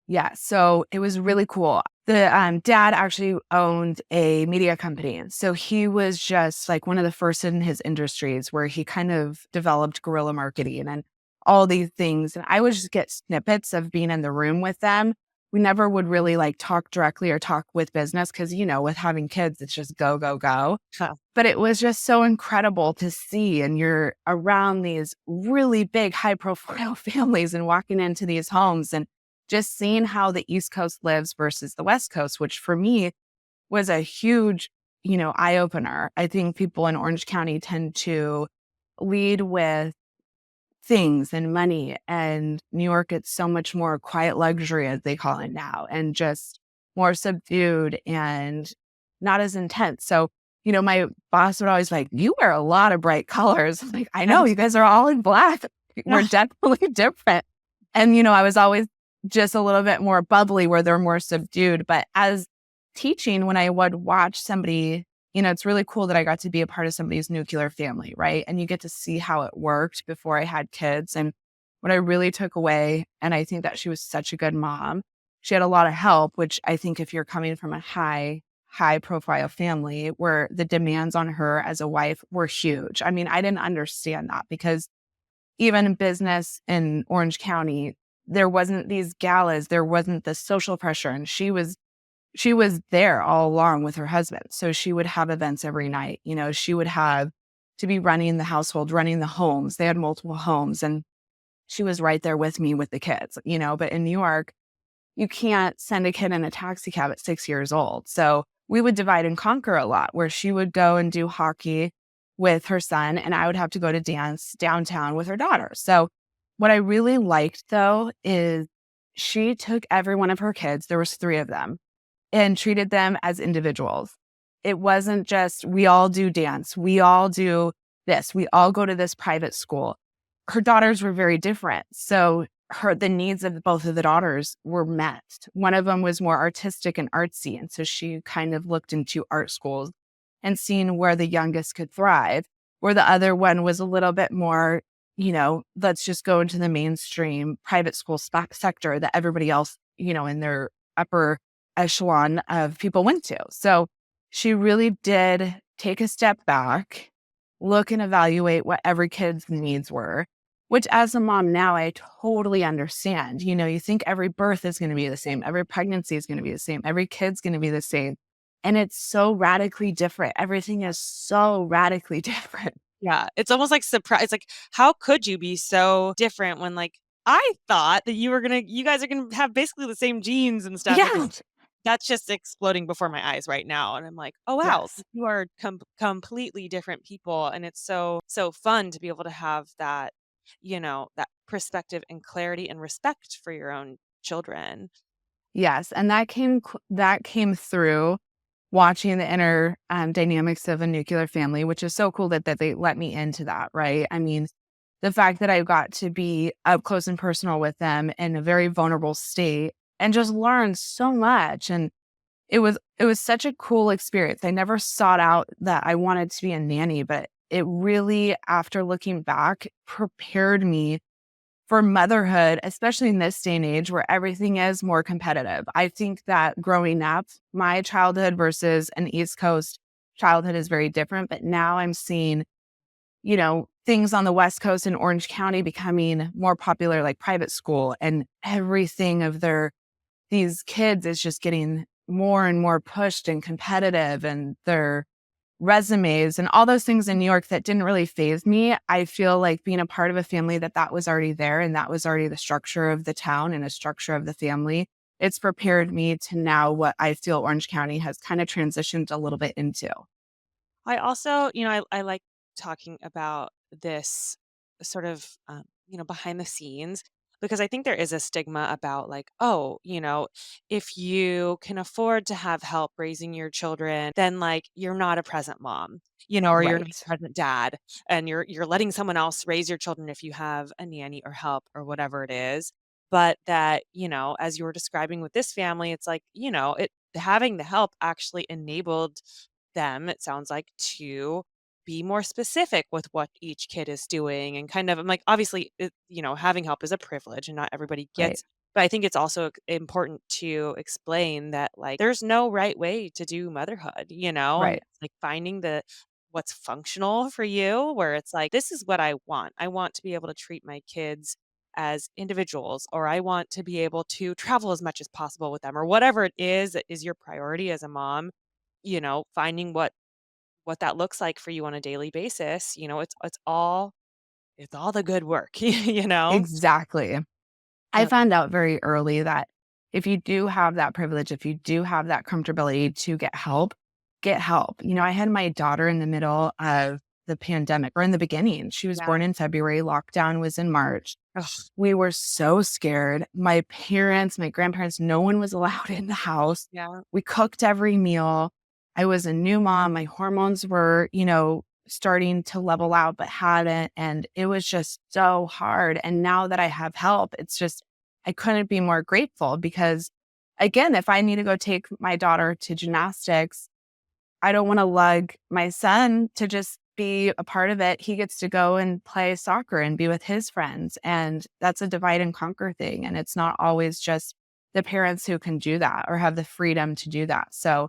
Yeah, so it was really cool. The dad actually owned a media company. And so he was just like one of the first in his industries where he kind of developed guerrilla marketing and all these things. And I would just get snippets of being in the room with them. We never would really like talk directly or talk with business because, with having kids, it's just go, go, go. Huh. But it was just so incredible to see. And you're around these really big, high profile families and walking into these homes and just seeing how the East Coast lives versus the West Coast, which for me was a huge, eye opener. I think people in Orange County tend to lead with things and money, and New York, it's so much more quiet luxury, as they call it now, and just more subdued and not as intense. So, my boss would always like, you wear a lot of bright colors. I'm like, I know you guys are all in black. We're definitely different. And, I was always just a little bit more bubbly where they're more subdued. But as teaching, when I would watch somebody, it's really cool that I got to be a part of somebody's nuclear family, right? And you get to see how it worked before I had kids. And what I really took away, and I think that she was such a good mom, she had a lot of help, which I think if you're coming from a high profile family where the demands on her as a wife were huge. I mean, I didn't understand that because even in business in Orange County, there wasn't these galas, there wasn't the social pressure. And she was there all along with her husband. So she would have events every night. She would have to be running the household, running the homes. They had multiple homes and she was right there with me with the kids, but in New York, you can't send a kid in a taxi cab at 6 years old. So we would divide and conquer a lot where she would go and do hockey with her son, and I would have to go to dance downtown with her daughter. So what I really liked though is she took every one of her kids, there was 3 of them, and treated them as individuals. It wasn't just we all do dance, we all do this, we all go to this private school. Her daughters were very different. So the needs of both of the daughters were met. One of them was more artistic and artsy. And so she kind of looked into art schools and seen where the youngest could thrive, where the other one was a little bit more, let's just go into the mainstream private school sector that everybody else, in their upper echelon of people went to. So she really did take a step back, look and evaluate what every kid's needs were, which as a mom now, I totally understand. You think every birth is going to be the same, every pregnancy is going to be the same, every kid's going to be the same. And it's so radically different. Everything is so radically different. Yeah, it's almost like surprise. It's like, how could you be so different when, like, I thought that you guys are gonna have basically the same genes and stuff. It's Yeah. like that's just exploding before my eyes right now, and I'm like, oh wow, Yes. you are completely different people, and it's so fun to be able to have that, that perspective and clarity and respect for your own children. Yes. And that came through watching the inner dynamics of a nuclear family, which is so cool that they let me into that, right? I mean, the fact that I got to be up close and personal with them in a very vulnerable state and just learn so much. And it was such a cool experience. I never sought out that I wanted to be a nanny, but it really, after looking back, prepared me for motherhood, especially in this day and age where everything is more competitive. I think that growing up, my childhood versus an East Coast childhood is very different. But now I'm seeing, things on the West Coast in Orange County becoming more popular, like private school, and everything of these kids is just getting more and more pushed and competitive, and their resumes and all those things in New York that didn't really faze me. I feel like being a part of a family that was already there, and that was already the structure of the town and a structure of the family. It's prepared me to now what I feel Orange County has kind of transitioned a little bit into. I also, I like talking about this sort of, behind the scenes because I think there is a stigma about like, oh, if you can afford to have help raising your children, then like you're not a present mom, or you're not a Right. present dad, and you're letting someone else raise your children if you have a nanny or help or whatever it is. But that, as you were describing with this family, it's like, it having the help actually enabled them, it sounds like, to be more specific with what each kid is doing and kind of I'm like, obviously, having help is a privilege and not everybody Right. gets but I think it's also important to explain that, like, there's no right way to do motherhood, and Right. like finding what's functional for you, where it's like, this is what I want. I want to be able to treat my kids as individuals, or I want to be able to travel as much as possible with them, or whatever it is that is your priority as a mom, finding what that looks like for you on a daily basis, it's all the good work, you know? Exactly. I Yep. found out very early that if you do have that privilege, if you do have that comfortability to get help, get help. I had my daughter in the middle of the pandemic or in the beginning. She was Yeah. born in February, lockdown was in March. Ugh, We were so scared. My parents, my grandparents, no one was allowed in the house. yeah. We cooked every meal. I was a new mom. My hormones were, starting to level out, but hadn't. And it was just so hard. And now that I have help, it's just, I couldn't be more grateful because, again, if I need to go take my daughter to gymnastics, I don't want to lug my son to just be a part of it. He gets to go and play soccer and be with his friends. And that's a divide and conquer thing. And it's not always just the parents who can do that or have the freedom to do that. So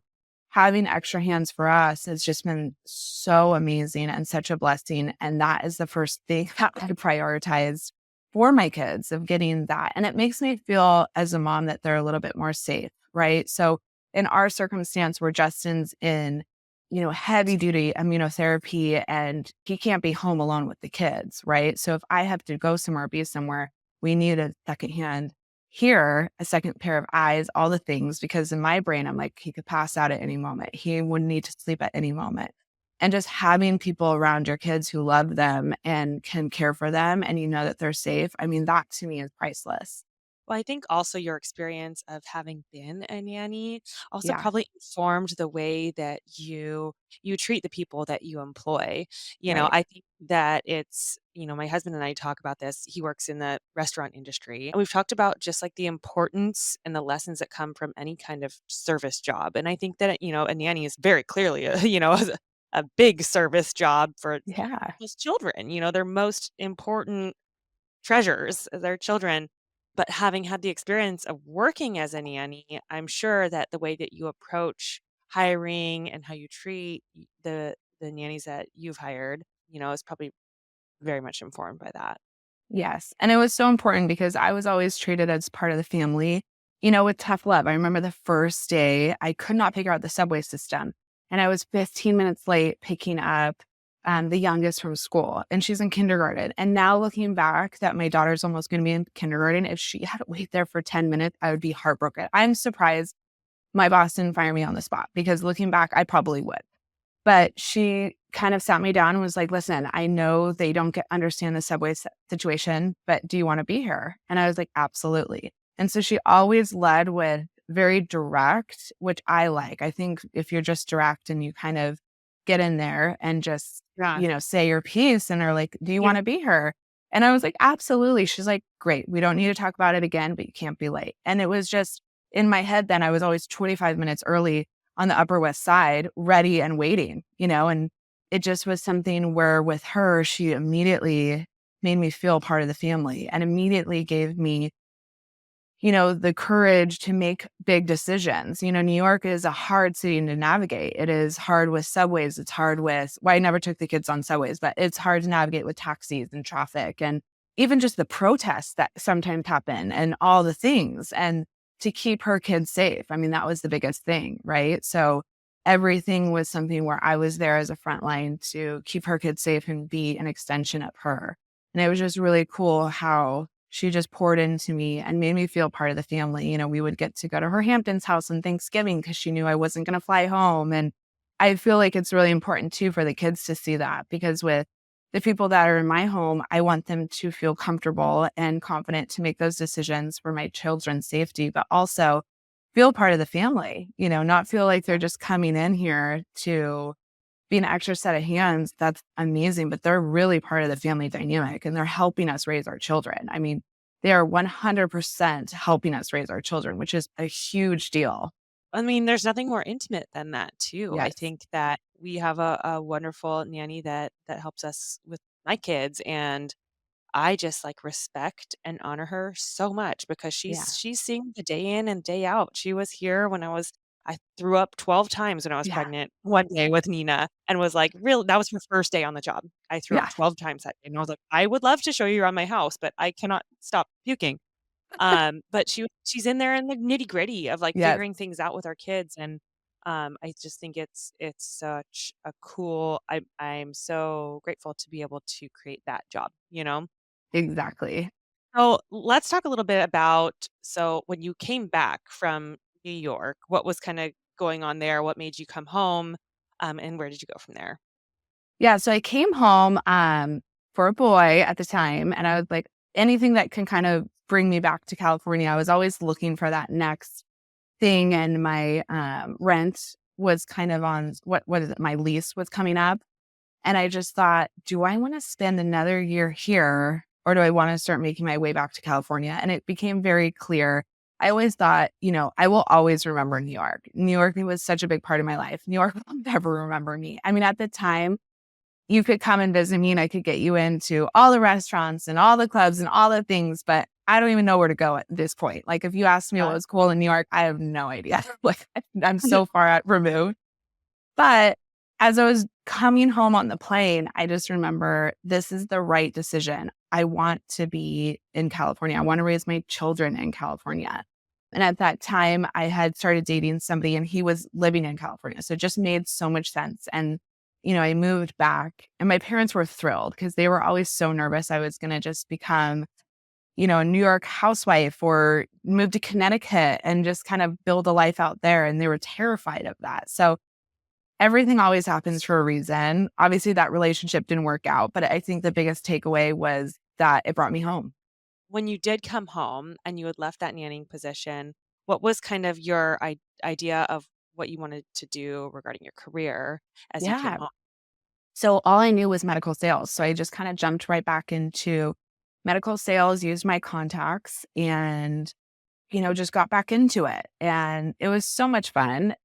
having extra hands for us has just been so amazing and such a blessing. And that is the first thing that I prioritized for my kids of getting that. And it makes me feel as a mom that they're a little bit more safe, right? So in our circumstance where Justin's in, heavy duty immunotherapy and he can't be home alone with the kids, right? So if I have to go somewhere, be somewhere, we need a second hand here, a second pair of eyes, all the things, because in my brain, I'm like, he could pass out at any moment. He would need to sleep at any moment. And just having people around your kids who love them and can care for them and you know that they're safe, I mean, that to me is priceless. Well, I think also your experience of having been a nanny also Yeah, probably informed the way that you treat the people that you employ. right. I think that my husband and I talk about this. He works in the restaurant industry. And we've talked about just like the importance and the lessons that come from any kind of service job. And I think that, a nanny is very clearly a big service job for Yeah. people's children. Their most important treasures, their children. But having had the experience of working as a nanny, I'm sure that the way that you approach hiring and how you treat the nannies that you've hired, is probably very much informed by that. Yes, and it was so important because I was always treated as part of the family, with tough love. I remember the first day, I could not figure out the subway system, and I was 15 minutes late picking up, the youngest from school, and she's in kindergarten, and now looking back that my daughter's almost gonna be in kindergarten, if she had to wait there for 10 minutes, I would be heartbroken. I'm surprised my boss didn't fire me on the spot because looking back, I probably would. But she kind of sat me down and was like, "Listen, I know they don't understand the subway situation, but do you wanna be here?" And I was like, "Absolutely." And so she always led with very direct, which I like. I think if you're just direct and you kind of get in there and just, Yeah. say your piece and are like, "Do you Yeah. wanna be here?" And I was like, "Absolutely." She's like, "Great. We don't need to talk about it again, but you can't be late." And it was just in my head then, I was always 25 minutes early on the Upper West Side, ready and waiting, and it just was something where with her, she immediately made me feel part of the family and immediately gave me, the courage to make big decisions. New York is a hard city to navigate. It is hard with subways. It's hard with, well, I never took the kids on subways, but it's hard to navigate with taxis and traffic and even just the protests that sometimes happen and all the things. And to keep her kids safe, I mean, that was the biggest thing, right? So everything was something where I was there as a front line to keep her kids safe and be an extension of her. And it was just really cool how she just poured into me and made me feel part of the family. We would get to go to her Hamptons house on Thanksgiving because she knew I wasn't going to fly home. And I feel like it's really important too for the kids to see that because with the people that are in my home, I want them to feel comfortable and confident to make those decisions for my children's safety, but also feel part of the family, not feel like they're just coming in here to be an extra set of hands, that's amazing, but they're really part of the family dynamic and they're helping us raise our children. I mean, they are 100% helping us raise our children, which is a huge deal. I mean, there's nothing more intimate than that too. I Yes. think that we have a wonderful nanny that helps us with my kids, and I just, like, respect and honor her so much because Yeah. she's seeing the day in and day out. She was here when I threw up 12 times when I was Yeah. pregnant one day with Nina and was like, real that was her first day on the job. I threw up Yeah. 12 times that day, and I was like, "I would love to show you around my house, but I cannot stop puking." But she's in there in the nitty-gritty of, like, Yes. figuring things out with our kids, and, I just think it's such a cool I'm so grateful to be able to create that job, you know? Exactly. So let's talk a little bit about when you came back from New York, what was kind of going on there? What made you come home? And where did you go from there? Yeah. So I came home for a boy at the time, and I was like, anything that can kind of bring me back to California. I was always looking for that next thing. And my rent was kind of on what is it? My lease was coming up. And I just thought, do I want to spend another year here or do I want to start making my way back to California? And it became very clear. I always thought, I will always remember New York. New York was such a big part of my life. New York will never remember me. I mean, at the time, you could come and visit me and I could get you into all the restaurants and all the clubs and all the things, but I don't even know where to go at this point. Like, if you asked me what Yeah. was cool in New York, I have no idea. Like, I'm so far out removed. But as I was coming home on the plane, I just remember this is the right decision. I want to be in California. I want to raise my children in California. And at that time, I had started dating somebody and he was living in California. So it just made so much sense. And, I moved back and my parents were thrilled because they were always so nervous I was going to just become, a New York housewife or move to Connecticut and just kind of build a life out there. And they were terrified of that. So everything always happens for a reason. Obviously, that relationship didn't work out, but I think the biggest takeaway was that it brought me home. When you did come home and you had left that nannying position, what was kind of your idea of what you wanted to do regarding your career as you came Yeah. home? So all I knew was medical sales. So I just kind of jumped right back into medical sales, used my contacts and, just got back into it. And it was so much fun.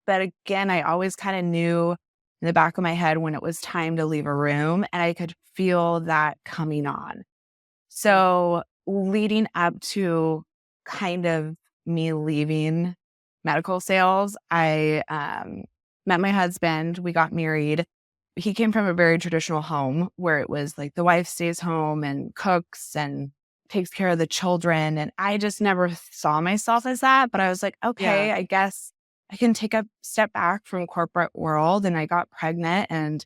But again, I always kind of knew in the back of my head when it was time to leave a room, and I could feel that coming on. Mm, So leading up to kind of me leaving medical sales, I met my husband. We got married. He came from a very traditional home where it was like the wife stays home and cooks and takes care of the children. And I just never saw myself as that. But I was like, yeah, okay, I guess I can take a step back from corporate world. And I got pregnant, and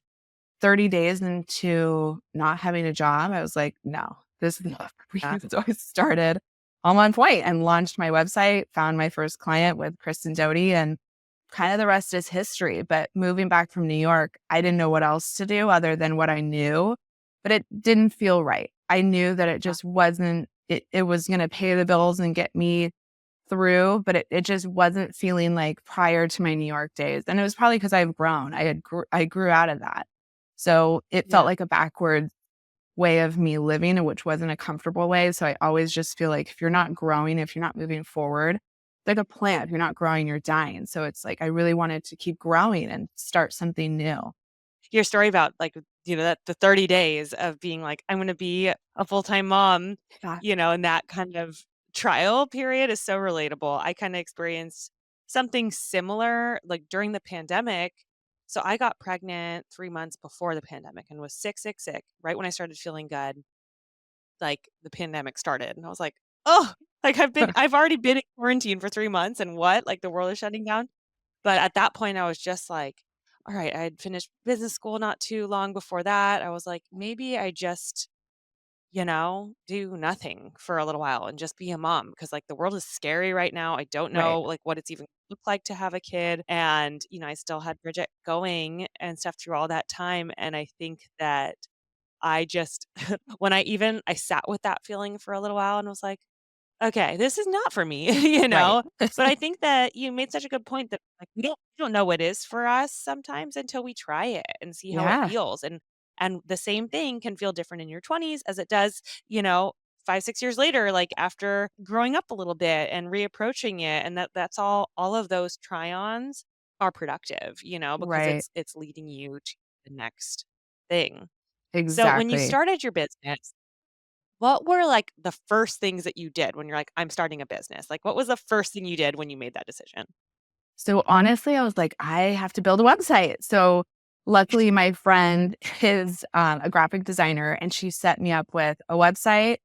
30 days into not having a job, I was like, "No, this is not for yeah, me." So I started on one point and launched my website, found my first client with Kristen Doty, and kind of the rest is history. But moving back from New York, I didn't know what else to do other than what I knew, but it didn't feel right. I knew that it yeah, just wasn't it was gonna pay the bills and get me through, but it just wasn't feeling like prior to my New York days. And it was probably because I've grown. I grew out of that. So it felt yeah. like a backward way of me living, which wasn't a comfortable way. So I always just feel like if you're not growing, if you're not moving forward, it's like a plant. If you're not growing, you're dying. So it's like I really wanted to keep growing and start something new. Your story about, like, that the 30 days of being like, "I'm gonna be a full-time mom," Yeah. and that kind of trial period is so relatable. I kinda experienced something similar, like, during the pandemic. So I got pregnant 3 months before the pandemic and was sick, sick, sick. Right when I started feeling good, like, the pandemic started, and I was like, "Oh, like, I've already been in quarantine for 3 months, and what? Like, the world is shutting down?" But at that point, I was just like, all right, I had finished business school not too long before that. I was like, maybe I just, do nothing for a little while and just be a mom because like the world is scary right now. I don't Right. know like what it's even look like to have a kid. And, I still had Bridget going and stuff through all that time. And I think that I just when I sat with that feeling for a little while and was like, okay, this is not for me, you Right. know? But I think that you made such a good point that, like, we don't know what is for us sometimes until we try it and see how it Yeah. feels, and the same thing can feel different in your 20s as it does, 5, 6 years later, like, after growing up a little bit and reapproaching it, and that's all of those try-ons are productive, because Right. it's leading you to the next thing. So, when you Exactly. started your business, what were, like, the first things that you did when you're like, "I'm starting a business?" Like, what was the first thing you did when you made that decision? So honestly, I was like, I have to build a website. So luckily, my friend is a graphic designer, and she set me up with a website,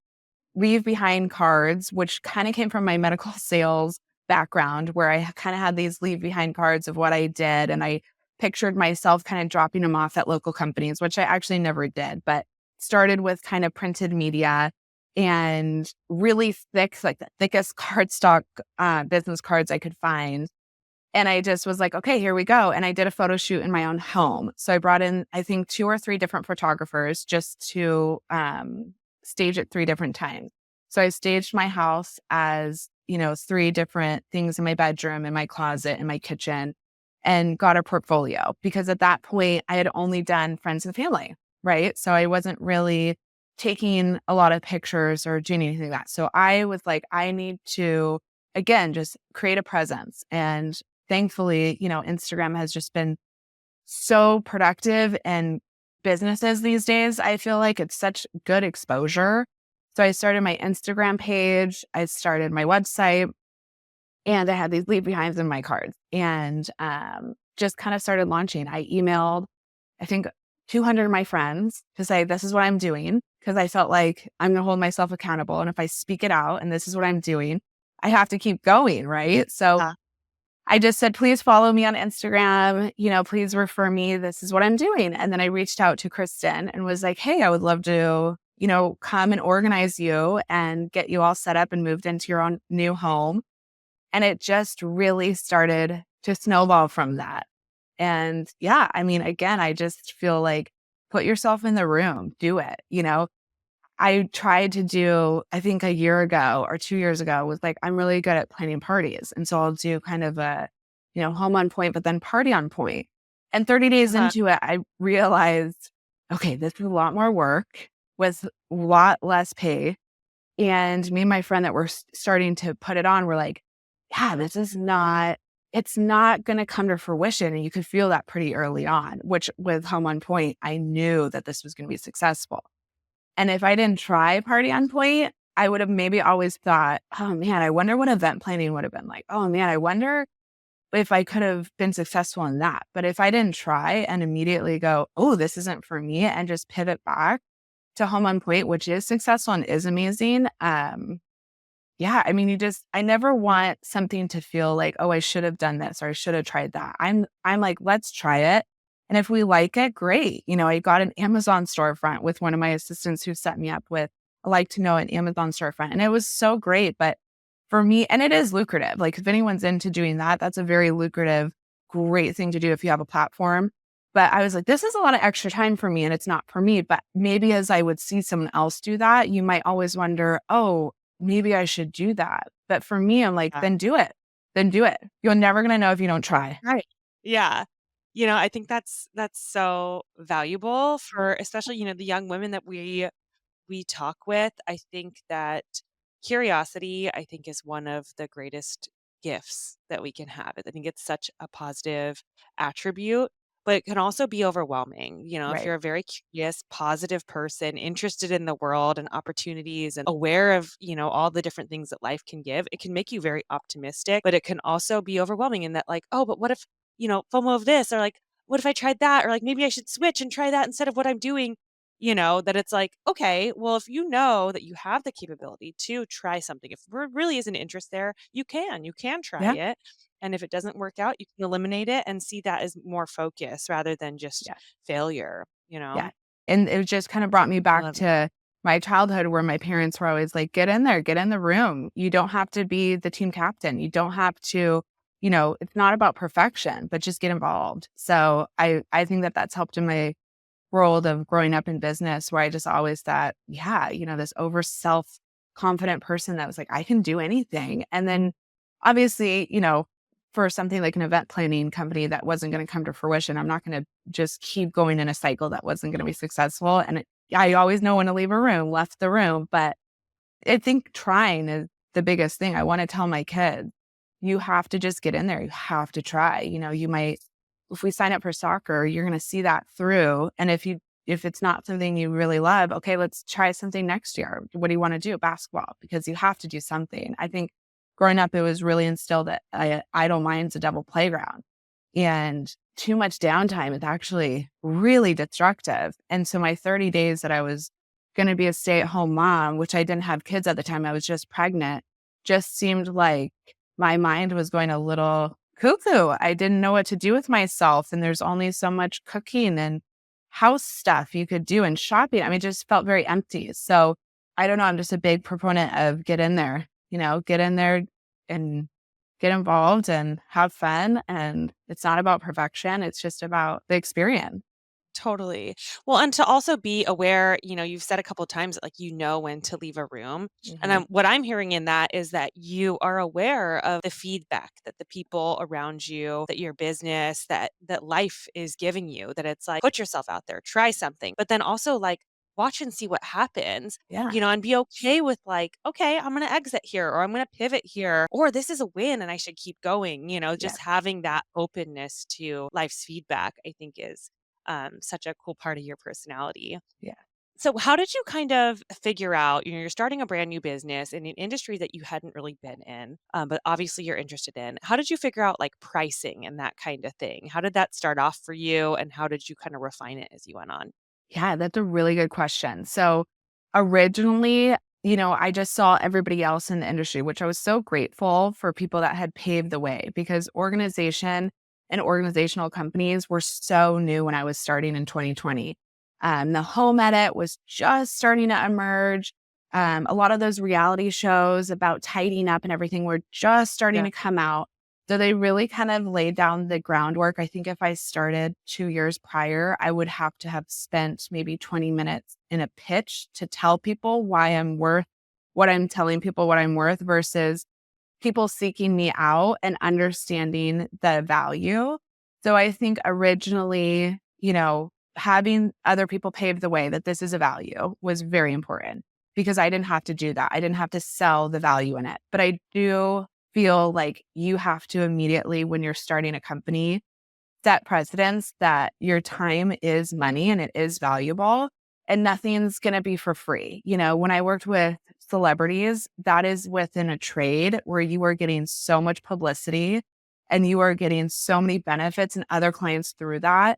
leave behind cards, which kind of came from my medical sales background, where I kind of had these leave behind cards of what I did. And I pictured myself kind of dropping them off at local companies, which I actually never did, but started with kind of printed media and really thick, like the thickest cardstock business cards I could find, and I just was like, okay, here we go. And I did a photo shoot in my own home. So I brought in, I think, 2 or 3 different photographers just to stage it 3 different times. So I staged my house as, 3 different things in my bedroom, in my closet, in my kitchen, and got a portfolio because at that point I had only done friends and family, right? So I wasn't really taking a lot of pictures or doing anything like that. So I was like, I need to, again, just create a presence. And thankfully, Instagram has just been so productive and businesses these days. I feel like it's such good exposure. So I started my Instagram page, I started my website, and I had these leave behinds in my cards and just kind of started launching. I emailed, I think, 200 of my friends to say, this is what I'm doing. Cause I felt like I'm going to hold myself accountable. And if I speak it out and this is what I'm doing, I have to keep going. Right. So Uh, I just said, please follow me on Instagram, please refer me. This is what I'm doing. And then I reached out to Kristen and was like, hey, I would love to, come and organize you and get you all set up and moved into your own new home. And it just really started to snowball from that. And yeah, I mean, again, I just feel like put yourself in the room, do it. I tried to do, I think a year ago or 2 years ago, was like, I'm really good at planning parties. And so I'll do kind of a, home on point, but then party on point. And 30 days Uh-huh. into it, I realized, okay, this is a lot more work with a lot less pay. And me and my friend that were starting to put it on were like, yeah, it's not going to come to fruition. And you could feel that pretty early on, which with Home on Point, I knew that this was going to be successful. And if I didn't try Party on Point, I would have maybe always thought, oh man, I wonder what event planning would have been like. Oh man, I wonder if I could have been successful in that. But if I didn't try and immediately go, oh, this isn't for me, and just pivot back to Home on Point, which is successful and is amazing, yeah, I mean, I never want something to feel like, "Oh, I should have done this or I should have tried that." I'm like, "Let's try it." And if we like it, great. I got an Amazon storefront with one of my assistants who set me up with I like to know an Amazon storefront. And it was so great. But for me, and it is lucrative. Like if anyone's into doing that, that's a very lucrative, great thing to do if you have a platform. But I was like, this is a lot of extra time for me and it's not for me. But maybe as I would see someone else do that, you might always wonder, oh, maybe I should do that. But for me, I'm like, Yeah. then do it. Then do it. You're never going to know if you don't try. Right. Yeah. I think that's so valuable for especially, the young women that we talk with. I think that curiosity, I think, is one of the greatest gifts that we can have. I think it's such a positive attribute, but it can also be overwhelming. If Right. you're a very curious, positive person, interested in the world and opportunities and aware of, all the different things that life can give, it can make you very optimistic, but it can also be overwhelming in that, like, oh, but what if, FOMO of this, or like, what if I tried that? Or like, maybe I should switch and try that instead of what I'm doing. That it's like, okay, well, if you know that you have the capability to try something, if there really is an interest there, you can try Yeah. it. And if it doesn't work out, you can eliminate it and see that as more focus rather than just Yeah. failure. Yeah. And it just kind of brought me I back love that. to my childhood where my parents were always like, get in there, get in the room. You don't have to be the team captain. You don't have to, it's not about perfection, but just get involved. So I think that that's helped in my world of growing up in business where I just always thought, yeah, this over self confident person that was like, I can do anything. And then obviously, for something like an event planning company that wasn't going to come to fruition, I'm not going to just keep going in a cycle that wasn't going to be successful. And I always know when to leave a room, left the room. But I think trying is the biggest thing. I want to tell my kids, you have to just get in there. You have to try. You might, if we sign up for soccer, you're going to see that through. And if it's not something you really love, okay, let's try something next year. What do you want to do? Basketball, because you have to do something. I think growing up, it was really instilled that idle mind's a devil playground. And too much downtime is actually really destructive. And so my 30 days that I was going to be a stay-at-home mom, which I didn't have kids at the time, I was just pregnant, just seemed like my mind was going a little cuckoo. I didn't know what to do with myself. And there's only so much cooking and house stuff you could do and shopping. I mean, it just felt very empty. So I don't know. I'm just a big proponent of get in there and get involved and have fun. And it's not about perfection. It's just about the experience. Totally. Well, and to also be aware, you've said a couple of times that, like, when to leave a room. And Mhm. what I'm hearing in that is that you are aware of the feedback that the people around you, that your business, that life is giving you, that it's like, put yourself out there, try something, but then also like watch and see what happens. Yeah. And be okay with like, okay, I'm going to exit here or I'm going to pivot here, or this is a win and I should keep going. Yeah. Just having that openness to life's feedback, I think is such a cool part of your personality. Yeah. So, how did you kind of figure out, you're starting a brand new business in an industry that you hadn't really been in, but obviously you're interested in? How did you figure out like pricing and that kind of thing? How did that start off for you? And how did you kind of refine it as you went on? Yeah, that's a really good question. So originally, I just saw everybody else in the industry, which I was so grateful for people that had paved the way because organization and organizational companies were so new when I was starting in 2020. The home edit was just starting to emerge. A lot of those reality shows about tidying up and everything were just starting Yeah. to come out. So they really kind of laid down the groundwork. I think if I started 2 years prior, I would have to have spent maybe 20 minutes in a pitch to tell people why I'm worth what I'm telling people what I'm worth versus people seeking me out and understanding the value. So I think originally, having other people pave the way that this is a value was very important because I didn't have to do that. I didn't have to sell the value in it. But I do feel like you have to immediately, when you're starting a company, set precedents that your time is money and it is valuable and nothing's going to be for free. When I worked with celebrities, that is within a trade where you are getting so much publicity and you are getting so many benefits and other clients through that.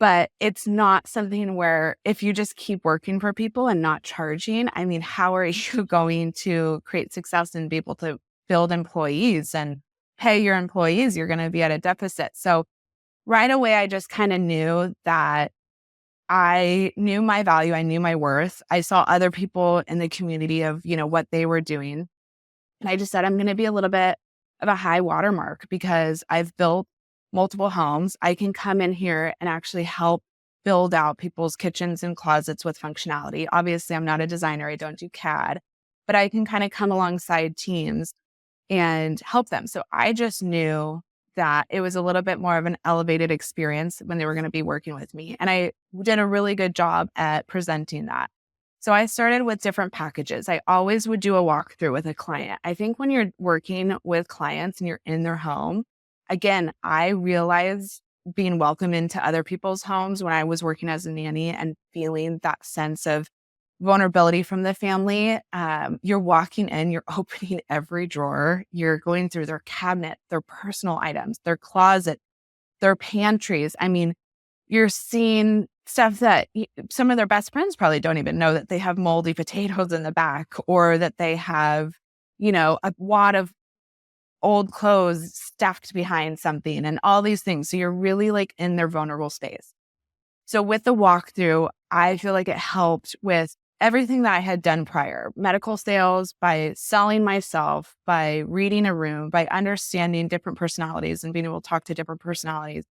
But it's not something where if you just keep working for people and not charging, I mean, how are you going to create success and be able to build employees and pay your employees? You're going to be at a deficit. So right away, I just kind of knew that I knew my value. I knew my worth. I saw other people in the community of, what they were doing. And I just said, I'm going to be a little bit of a high watermark because I've built multiple homes. I can come in here and actually help build out people's kitchens and closets with functionality. Obviously, I'm not a designer. I don't do CAD, but I can kind of come alongside teams and help them. So I just knew that it was a little bit more of an elevated experience when they were going to be working with me. And I did a really good job at presenting that. So I started with different packages. I always would do a walkthrough with a client. I think when you're working with clients and you're in their home, again, I realized being welcomed into other people's homes when I was working as a nanny and feeling that sense of vulnerability from the family. You're walking in, you're opening every drawer, you're going through their cabinet, their personal items, their closet, their pantries. I mean, you're seeing stuff that some of their best friends probably don't even know that they have moldy potatoes in the back or that they have, a wad of old clothes stuffed behind something and all these things. So you're really like in their vulnerable space. So with the walkthrough, I feel like it helped with everything that I had done prior, medical sales, by selling myself, by reading a room, by understanding different personalities and being able to talk to different personalities.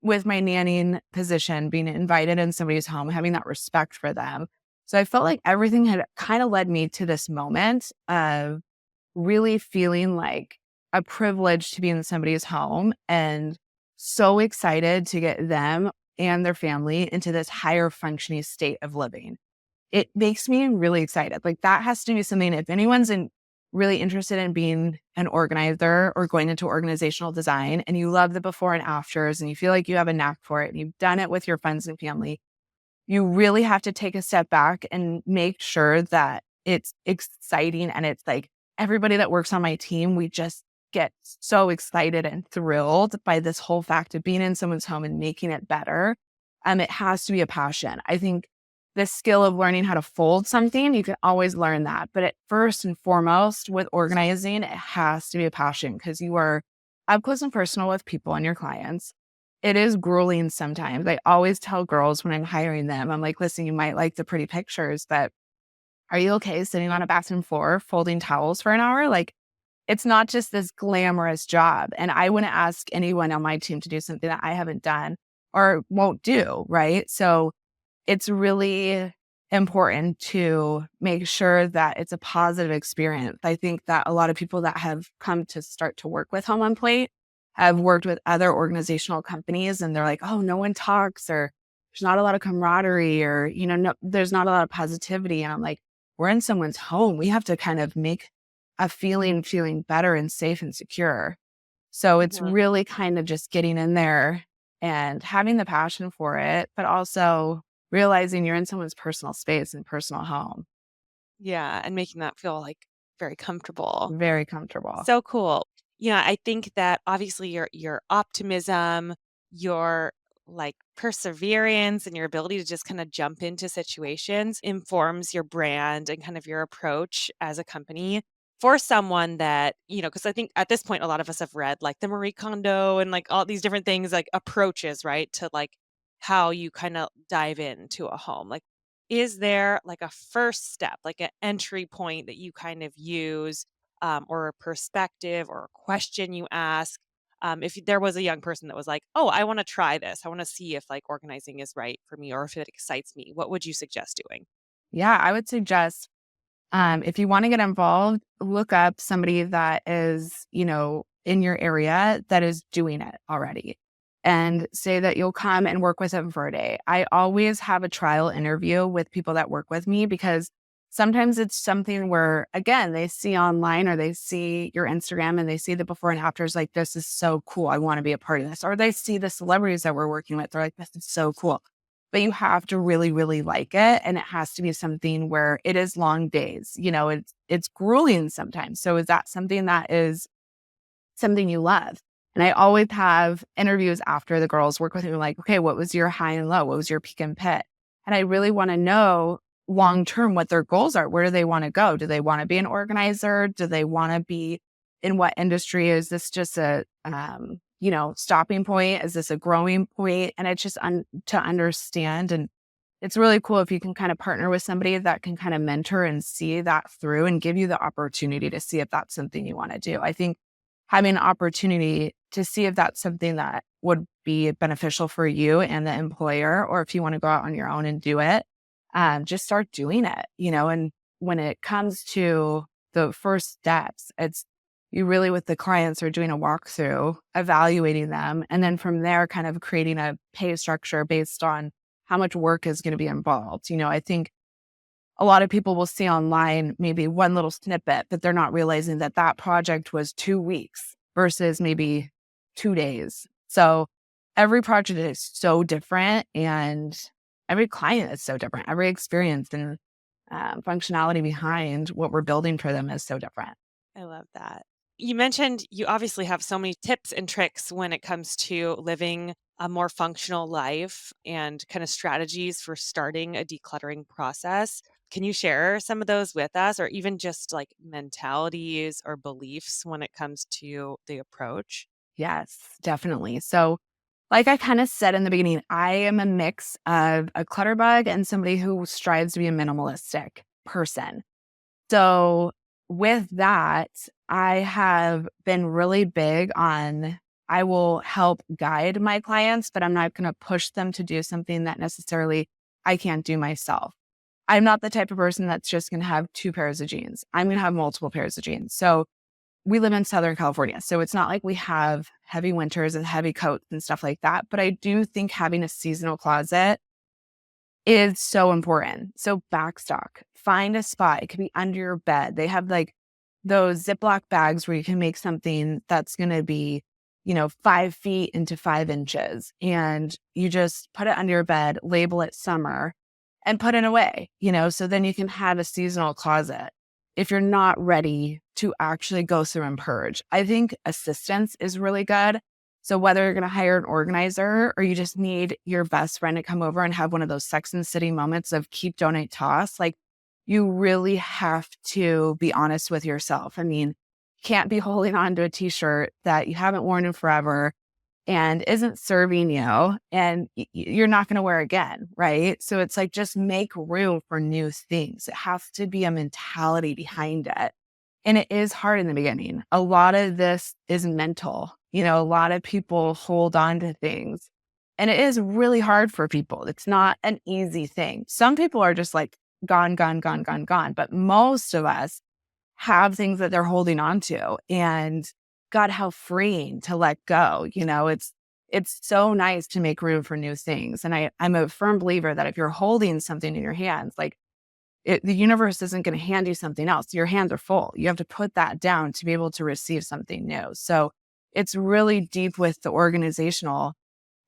With my nannying position, being invited in somebody's home, having that respect for them. So I felt like everything had kind of led me to this moment of really feeling like a privilege to be in somebody's home and so excited to get them and their family into this higher functioning state of living. It makes me really excited. Like that has to be something, if really interested in being an organizer or going into organizational design and you love the before and afters and you feel like you have a knack for it and you've done it with your friends and family, you really have to take a step back and make sure that it's exciting. And it's like everybody that works on my team, we just get so excited and thrilled by this whole fact of being in someone's home and making it better. It has to be a passion. I think the skill of learning how to fold something, you can always learn that. But at first and foremost, with organizing, it has to be a passion because you are up close and personal with people and your clients. It is grueling sometimes. I always tell girls when I'm hiring them, I'm like, listen, you might like the pretty pictures, but are you okay sitting on a bathroom floor folding towels for an hour? Like, it's not just this glamorous job. And I wouldn't ask anyone on my team to do something that I haven't done or won't do. Right. So it's really important to make sure that it's a positive experience. I think that a lot of people that have come to start to work with Home on Plate have worked with other organizational companies and they're like, oh, no one talks or there's not a lot of camaraderie or, no, there's not a lot of positivity. And I'm like, we're in someone's home. We have to kind of make a feeling better and safe and secure. So it's Mhm. really kind of just getting in there and having the passion for it, but also realizing you're in someone's personal space and personal home. Yeah, and making that feel, very comfortable. Very comfortable. So cool. Yeah, I think that obviously your optimism, your perseverance and your ability to just kind of jump into situations informs your brand and kind of your approach as a company for someone that, because I think at this point a lot of us have read like the Marie Kondo and like all these different things like approaches, right? To like how you kind of dive into a home. Like is there like a first step, like an entry point that you kind of use or a perspective or a question you ask. If there was a young person that was like, "Oh, I want to try this. I want to see if like organizing is right for me or if it excites me," what would you suggest doing? Yeah, I would suggest if you want to get involved, look up somebody that is, in your area that is doing it already and say that you'll come and work with them for a day. I always have a trial interview with people that work with me because sometimes it's something where, again, they see online or they see your Instagram and they see the before and afters like, this is so cool. I want to be a part of this. Or they see the celebrities that we're working with. They're like, this is so cool, but you have to really, really like it. And it has to be something where it is long days. It's grueling sometimes. So is that something that is something you love? And I always have interviews after the girls work with me, like, okay, what was your high and low? What was your peak and pit? And I really want to know long term what their goals are. Where do they want to go? Do they want to be an organizer? Do they want to be in what industry? Is this just a stopping point? Is this a growing point? And it's just to understand. And it's really cool if you can kind of partner with somebody that can kind of mentor and see that through and give you the opportunity to see if that's something you want to do. I think having an opportunity to see if that's something that would be beneficial for you and the employer, or if you want to go out on your own and do it, just start doing it. And when it comes to the first steps, it's you really with the clients are doing a walkthrough, evaluating them, and then from there, kind of creating a pay structure based on how much work is going to be involved. I think a lot of people will see online maybe one little snippet, but they're not realizing that that project was 2 weeks versus maybe 2 days. So every project is so different and every client is so different. Every experience and functionality behind what we're building for them is so different. I love that. You mentioned you obviously have so many tips and tricks when it comes to living a more functional life and kind of strategies for starting a decluttering process. Can you share some of those with us, or even just like mentalities or beliefs when it comes to the approach? Yes, definitely. So, like I kind of said in the beginning, I am a mix of a clutter bug and somebody who strives to be a minimalistic person. So, with that, I have been really big on I will help guide my clients, but I'm not going to push them to do something that necessarily I can't do myself. I'm not the type of person that's just going to have two pairs of jeans. I'm going to have multiple pairs of jeans. So, we live in Southern California, so it's not like we have heavy winters and heavy coats and stuff like that. But I do think having a seasonal closet is so important. So backstock, find a spot. It could be under your bed. They have like those Ziploc bags where you can make something that's going to be, 5 feet into 5 inches. And you just put it under your bed, label it summer and put it away, so then you can have a seasonal closet if you're not ready to actually go through and purge. I think assistance is really good. So whether you're going to hire an organizer or you just need your best friend to come over and have one of those Sex and the City moments of keep, donate, toss, like you really have to be honest with yourself. I mean, you can't be holding on to a t-shirt that you haven't worn in forever and isn't serving you and you're not going to wear again, right? So it's like just make room for new things. It has to be a mentality behind it. And it is hard in the beginning. A lot of this is mental. A lot of people hold on to things and it is really hard for people. It's not an easy thing. Some people are just like gone, gone, gone, gone, gone. But most of us have things that they're holding on to. And God, how freeing to let go. It's so nice to make room for new things. And I'm a firm believer that if you're holding something in your hands, like the universe isn't going to hand you something else. Your hands are full. You have to put that down to be able to receive something new. So it's really deep with the organizational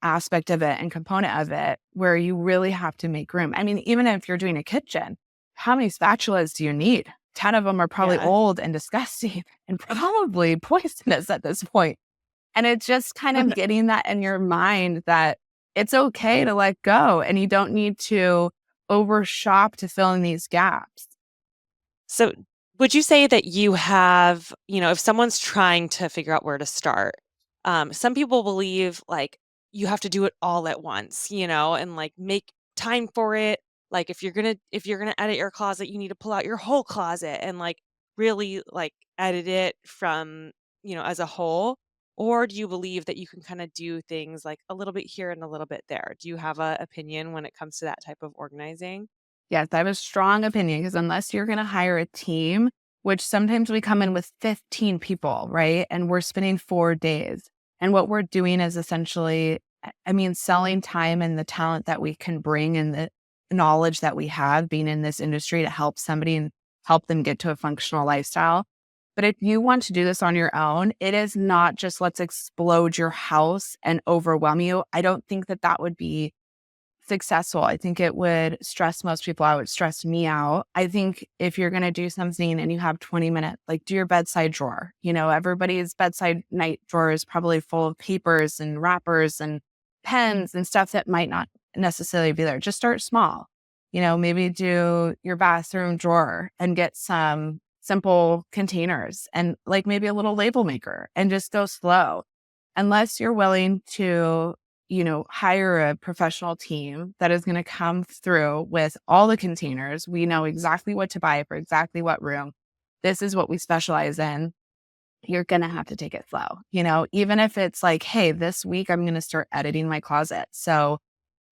aspect of it and component of it where you really have to make room. I mean, even if you're doing a kitchen, how many spatulas do you need? 10 of them are probably Yeah. old and disgusting and probably poisonous at this point. And it's just kind of getting that in your mind that it's okay to let go and you don't need to overshop to fill in these gaps. So, would you say that you have, if someone's trying to figure out where to start, some people believe like you have to do it all at once, and like make time for it. Like if you're gonna edit your closet, you need to pull out your whole closet and like really like edit it from, as a whole? Or do you believe that you can kind of do things like a little bit here and a little bit there? Do you have a opinion when it comes to that type of organizing? Yes, I have a strong opinion because unless you're going to hire a team, which sometimes we come in with 15 people, right? And we're spending 4 days. And what we're doing is essentially, I mean, selling time and the talent that we can bring and the knowledge that we have being in this industry to help somebody and help them get to a functional lifestyle. But if you want to do this on your own, it is not just let's explode your house and overwhelm you. I don't think that that would be successful. I think it would stress most people out. It would stress me out. I think if you're going to do something and you have 20 minutes, like do your bedside drawer. Everybody's bedside night drawer is probably full of papers and wrappers and pens and stuff that might not necessarily be there. Just start small. Maybe do your bathroom drawer and get some simple containers and like maybe a little label maker and just go slow. Unless you're willing to hire a professional team that is going to come through with all the containers. We know exactly what to buy for exactly what room. This is what we specialize in. You're going to have to take it slow, even if it's like, hey, this week I'm going to start editing my closet. So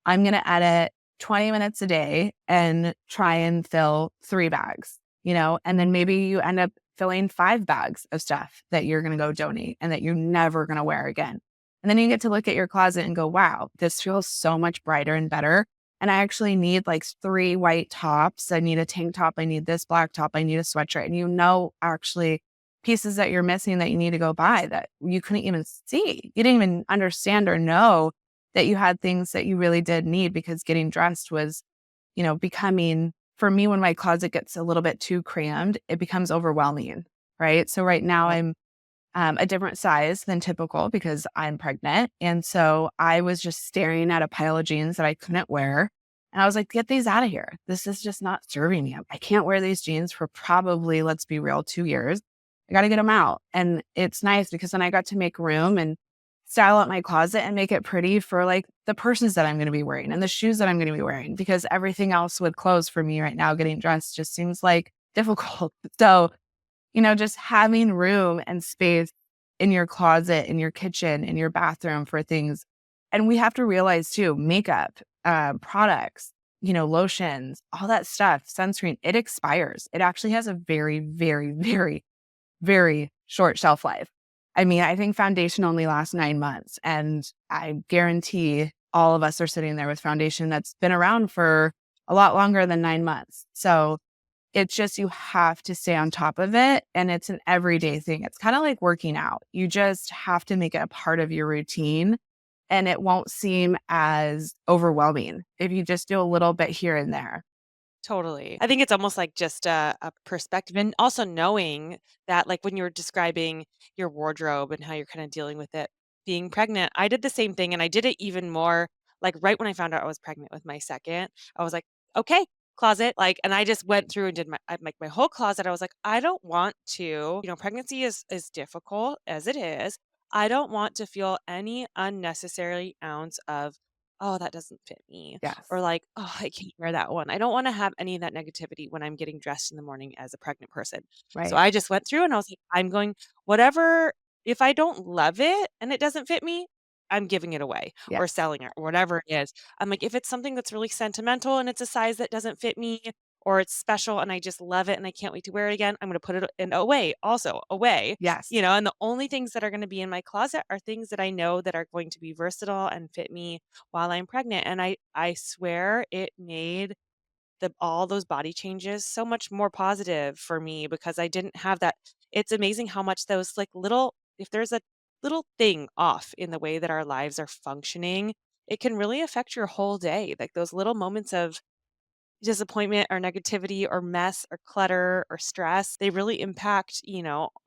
I'm going to edit 20 minutes a day and try and fill 3 bags, and then maybe you end up filling 5 bags of stuff that you're going to go donate and that you're never going to wear again. And then you get to look at your closet and go, wow, this feels so much brighter and better. And I actually need like 3 white tops. I need a tank top. I need this black top. I need a sweatshirt. And actually pieces that you're missing that you need to go buy that you couldn't even see. You didn't even understand or know that you had things that you really did need because getting dressed was, becoming for me when my closet gets a little bit too crammed, it becomes overwhelming. Right. So right now I'm a different size than typical because I'm pregnant. And so I was just staring at a pile of jeans that I couldn't wear. And I was like, get these out of here. This is just not serving me. I can't wear these jeans for probably, let's be real, 2 years. I got to get them out. And it's nice because then I got to make room and style out my closet and make it pretty for like the purses that I'm going to be wearing and the shoes that I'm going to be wearing because everything else with clothes for me right now, getting dressed just seems like difficult. So just having room and space in your closet, in your kitchen, in your bathroom for things. And we have to realize too, makeup, products, lotions, all that stuff, sunscreen, it expires. It actually has a very, very, very, very short shelf life. I mean, I think foundation only lasts 9 months. And I guarantee all of us are sitting there with foundation that's been around for a lot longer than 9 months. So it's just you have to stay on top of it, and it's an everyday thing. It's kinda like working out. You just have to make it a part of your routine, and it won't seem as overwhelming if you just do a little bit here and there. Totally. I think it's almost like just a perspective and also knowing that, like when you were describing your wardrobe and how you're kind of dealing with it being pregnant, I did the same thing and I did it even more like right when I found out I was pregnant with my second. I was like, okay, closet. Like, and I just went through and did my whole closet. I was like, I don't want to, pregnancy is difficult as it is. I don't want to feel any unnecessary ounce of, oh, that doesn't fit me Yes, or like, "Oh, I can't wear that one." I don't wanna have any of that negativity when I'm getting dressed in the morning as a pregnant person. So right. I just went through and I was like, "I'm going whatever if I don't love it and it doesn't fit me, I'm giving it away or Yes, selling it or whatever it is." I'm like, if it's something that's really sentimental and it's a size that doesn't fit me or it's special and I just love it and I can't wait to wear it again, I'm gonna put it in away, also away, yes, and the only things that are gonna be in my closet are things that I know that are going to be versatile and fit me while I'm pregnant, and I swear it made the all those body changes so much more positive for me because I didn't have that. It's amazing how much those, like, little if there's a little thing off in the way that our lives are functioning, it can really affect your whole day, like, those little moments of disappointment or negativity or mess or clutter or stress, they really impact,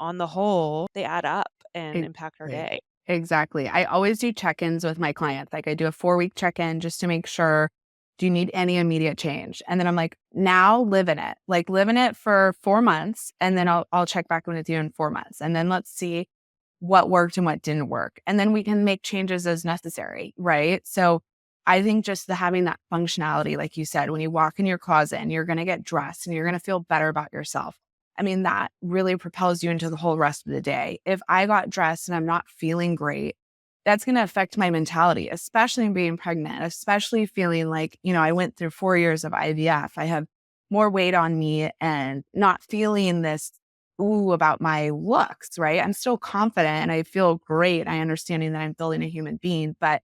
on the whole, they add up and impact our exactly. day. Exactly. I always do check-ins with my clients. Like I do a 4-week check-in just to make sure, do you need any immediate change? And then I'm like, now live in it. Like live in it for 4 months and then I'll check back in with you in 4 months. And then let's see what worked and what didn't work. And then we can make changes as necessary, right? So I think just having that functionality, like you said, when you walk in your closet and you're going to get dressed and you're going to feel better about yourself. I mean, that really propels you into the whole rest of the day. If I got dressed and I'm not feeling great, that's going to affect my mentality, especially in being pregnant, especially feeling like, I went through 4 years of IVF. I have more weight on me and not feeling this ooh about my looks, right? I'm still confident and I feel great. I understanding that I'm building a human being, but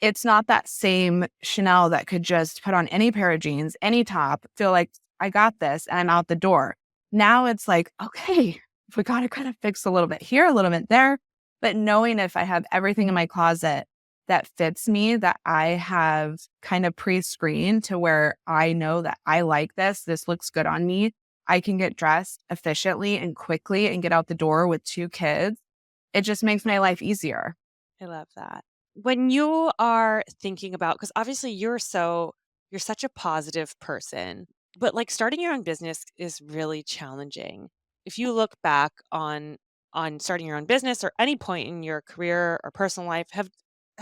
it's not that same Chanel that could just put on any pair of jeans, any top, feel like I got this and I'm out the door. Now it's like, okay, we got to kind of fix a little bit here, a little bit there. But knowing if I have everything in my closet that fits me, that I have kind of pre screened to where I know that I like this looks good on me, I can get dressed efficiently and quickly and get out the door with 2 kids. It just makes my life easier. I love that. When you are thinking about, because obviously you're such a positive person, but like starting your own business is really challenging. If you look back on starting your own business or any point in your career or personal life, have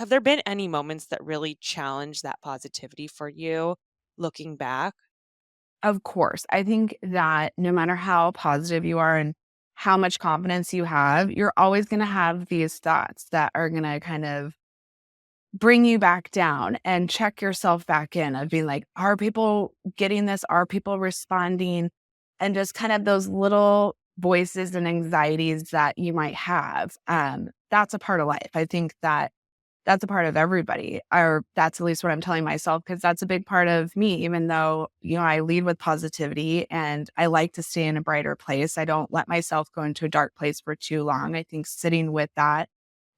there been any moments that really challenge that positivity for you looking back? Of course. I think that no matter how positive you are and how much confidence you have, you're always going to have these thoughts that are going to kind of bring you back down and check yourself back in of being like, are people getting this? Are people responding? And just kind of those little voices and anxieties that you might have. That's a part of life. I think that that's a part of everybody, or that's at least what I'm telling myself, because that's a big part of me, even though, I lead with positivity and I like to stay in a brighter place. I don't let myself go into a dark place for too long. I think sitting with that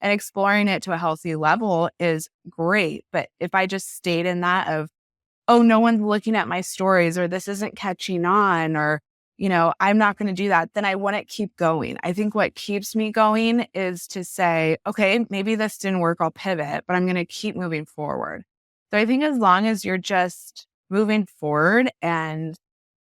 and exploring it to a healthy level is great. But if I just stayed in that of, oh, no one's looking at my stories or this isn't catching on or, I'm not going to do that, then I wouldn't keep going. I think what keeps me going is to say, okay, maybe this didn't work, I'll pivot, but I'm going to keep moving forward. So I think as long as you're just moving forward and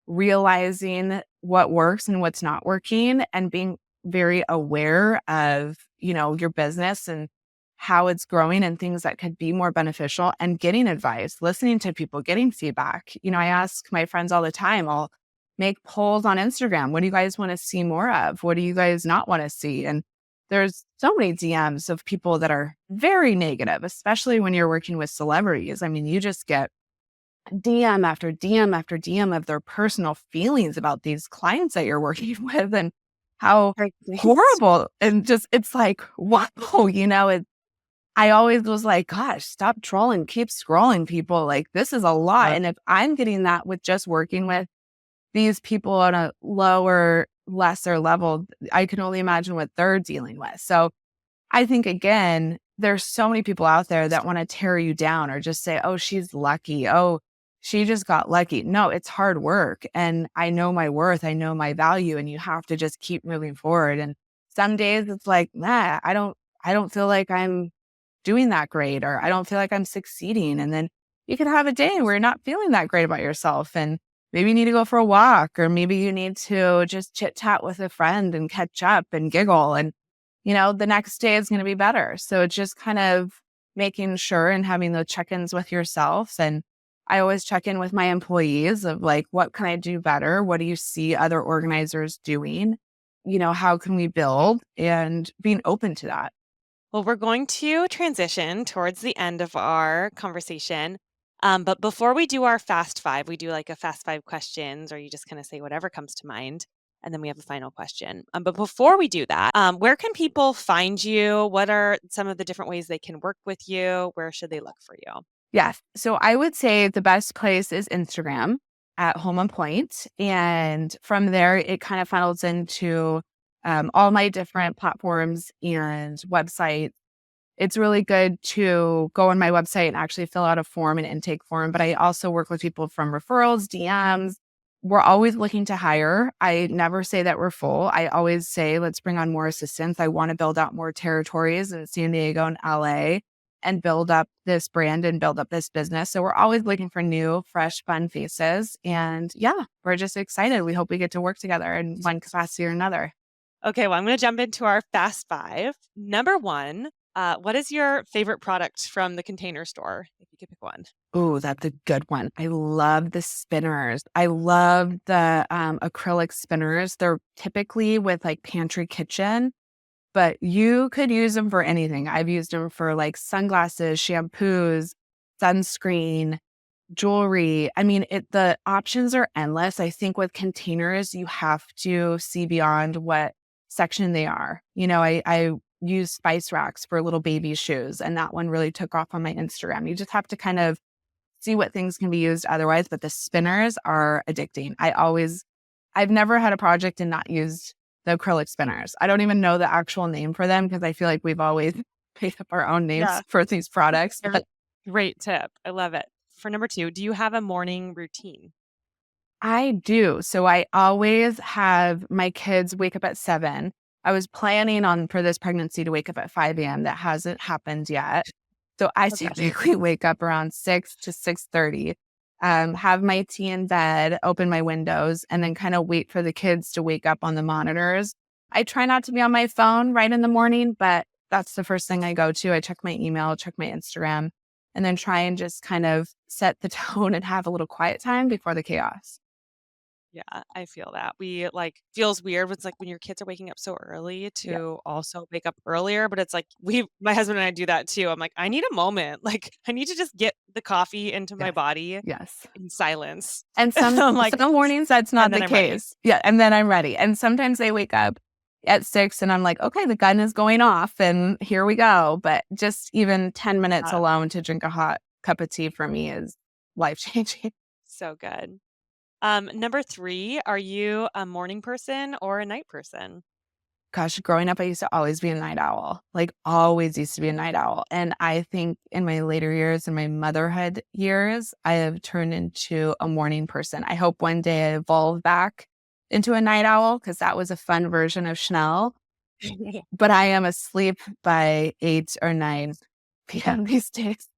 realizing what works and what's not working and being very aware of, your business and how it's growing and things that could be more beneficial and getting advice, listening to people, getting feedback. I ask my friends all the time, I'll make polls on Instagram. What do you guys want to see more of? What do you guys not want to see? And there's so many DMs of people that are very negative, especially when you're working with celebrities. I mean, you just get DM after DM after DM of their personal feelings about these clients that you're working with and how Right. horrible and just it's like, wow, I always was like, gosh, stop trolling, keep scrolling people. Like, this is a lot. And if I'm getting that with just working with these people on a lower, lesser level, I can only imagine what they're dealing with. So I think, again, there's so many people out there that want to tear you down or just say, oh, she's lucky. Oh, she just got lucky. No, it's hard work. And I know my worth. I know my value. And you have to just keep moving forward. And some days it's like, nah, I don't feel like I'm doing that great or I don't feel like I'm succeeding. And then you could have a day where you're not feeling that great about yourself and maybe you need to go for a walk or maybe you need to just chit chat with a friend and catch up and giggle and the next day is going to be better. So it's just kind of making sure and having those check-ins with yourself. And I always check in with my employees of like, what can I do better? What do you see other organizers doing? How can we build and being open to that? Well, we're going to transition towards the end of our conversation. But before we do our fast five, we do like a fast five questions, or you just kind of say whatever comes to mind. And then we have a final question. But before we do that, where can people find you? What are some of the different ways they can work with you? Where should they look for you? Yes. So I would say the best place is Instagram at Home on Point. And from there, it kind of funnels into all my different platforms and websites. It's really good to go on my website and actually fill out a form, an intake form. But I also work with people from referrals, DMs. We're always looking to hire. I never say that we're full. I always say, let's bring on more assistants. I want to build out more territories in San Diego and LA and build up this brand and build up this business. So we're always looking for new, fresh, fun faces. And yeah, we're just excited. We hope we get to work together in one capacity or another. Okay, well, I'm going to jump into our fast five. Number one, What is your favorite product from the Container Store, if you could pick one? Ooh, that's a good one. I love the spinners. I love the, acrylic spinners. They're typically with, like, pantry kitchen, but you could use them for anything. I've used them for, like, sunglasses, shampoos, sunscreen, jewelry. I mean, the options are endless. I think with containers, you have to see beyond what section they are. I use spice racks for little baby shoes, and that one really took off on my Instagram. You just have to kind of see what things can be used otherwise, but the spinners are addicting. I've never had a project and not used the acrylic spinners. I don't even know the actual name for them because I feel like we've always made up our own names Yeah. for these products, Very but great tip. I love it. For number 2, do you have a morning routine? I do. So I always have my kids wake up at 7. I was planning on for this pregnancy to wake up at 5 AM. That hasn't happened yet. So I Okay. typically wake up around 6 to 6:30, have my tea in bed, open my windows, and then kind of wait for the kids to wake up on the monitors. I try not to be on my phone right in the morning, but that's the first thing I go to. I check my email, check my Instagram, and then try and just kind of set the tone and have a little quiet time before the chaos. Yeah, I feel that. Feels weird. It's like when your kids are waking up so early Yeah. to also wake up earlier, but it's like my husband and I do that too. I'm like, I need a moment. Like, I need to just get the coffee into my Yes. body Yes. in silence. And I'm like, some mornings that's and not then the I'm ready. case. Yeah, and then I'm ready. And sometimes they wake up at 6 and I'm like, "Okay, the gun is going off and here we go." But just even 10 minutes Uh, alone to drink a hot cup of tea for me is life changing. so good. Number 3, are you a morning person or a night person? Gosh, growing up, I used to always be a night owl, like, always used to be a night owl, and I think in my later years, in my motherhood years, I have turned into a morning person. I hope one day I evolve back into a night owl because that was a fun version of Schnell, but I am asleep by 8 or 9 PM these days.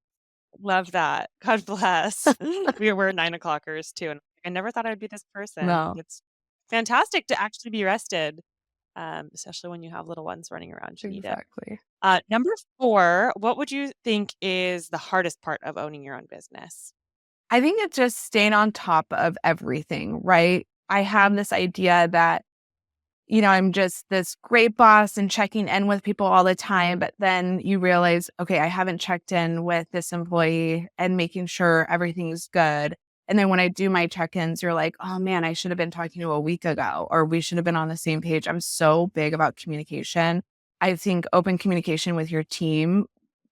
Love that. God bless. We're 9 o'clockers too, and I never thought I'd be this person. No, It's fantastic to actually be rested, especially when you have little ones running around, you need it. exactly. Number 4, what would you think is the hardest part of owning your own business? I think it's just staying on top of everything, right? I have this idea that I'm just this great boss and checking in with people all the time. But then you realize, okay, I haven't checked in with this employee and making sure everything's good. And then when I do my check ins, you're like, oh man, I should have been talking to a week ago, or we should have been on the same page. I'm so big about communication. I think open communication with your team,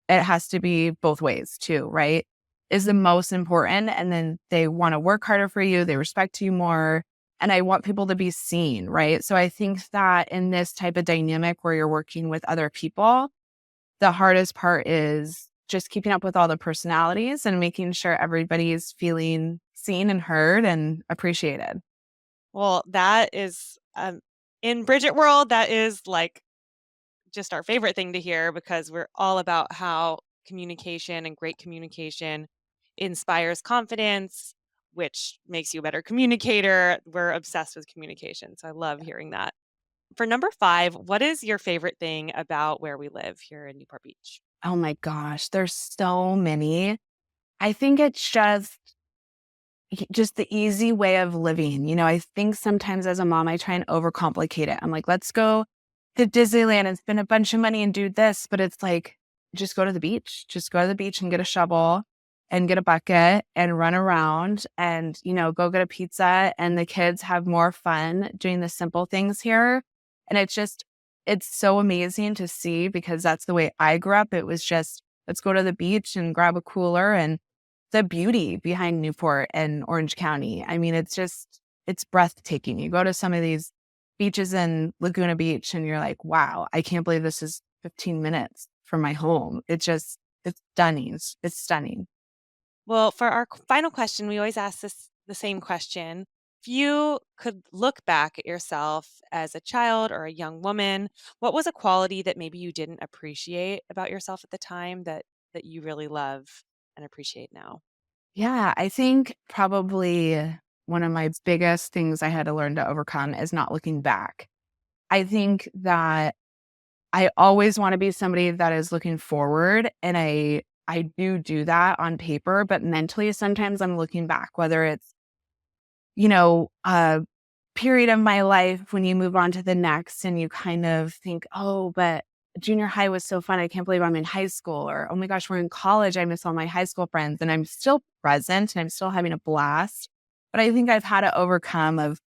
it has to be both ways too, right? Is the most important. And then they want to work harder for you, they respect you more. And I want people to be seen, right? So I think that in this type of dynamic where you're working with other people, the hardest part is just keeping up with all the personalities and making sure everybody's feeling seen and heard and appreciated. Well, that is, in Bridget world, that is, like, just our favorite thing to hear because we're all about how communication and great communication inspires confidence, which makes you a better communicator. We're obsessed with communication. So I love hearing that. For number 5, what is your favorite thing about where we live here in Newport Beach? Oh my gosh, there's so many. I think it's just the easy way of living. I think sometimes as a mom, I try and overcomplicate it. I'm like, let's go to Disneyland and spend a bunch of money and do this. But it's like, just go to the beach. Just go to the beach and get a shovel and get a bucket and run around and, go get a pizza. And the kids have more fun doing the simple things here. And it's so amazing to see because that's the way I grew up. It was just, let's go to the beach and grab a cooler and the beauty behind Newport and Orange County. I mean, it's breathtaking. You go to some of these beaches in Laguna Beach and you're like, wow, I can't believe this is 15 minutes from my home. It's stunning. It's stunning. Well, for our final question, we always ask the same question. If you could look back at yourself as a child or a young woman, what was a quality that maybe you didn't appreciate about yourself at the time that you really love and appreciate now? Yeah, I think probably one of my biggest things I had to learn to overcome is not looking back. I think that I always wanna be somebody that is looking forward, and I do that on paper, but mentally, sometimes I'm looking back, whether it's, a period of my life when you move on to the next and you kind of think, "Oh, but junior high was so fun. I can't believe I'm in high school," or, "Oh my gosh, we're in college. I miss all my high school friends." And I'm still present and I'm still having a blast. But I think I've had to overcome of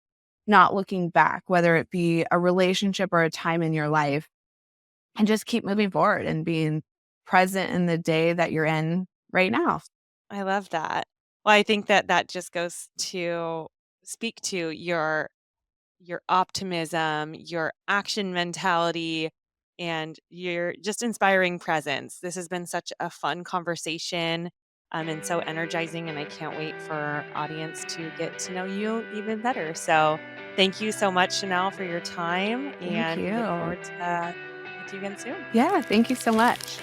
not looking back, whether it be a relationship or a time in your life, and just keep moving forward and being present in the day that you're in right now. I love that. Well, I think that that just goes to speak to your optimism, your action mentality, and your just inspiring presence. This has been such a fun conversation, and so energizing, and I can't wait for our audience to get to know you even better. So, thank you so much, Chanel, for your time, Thank and we look you. forward to talking with you again soon. Yeah, thank you so much.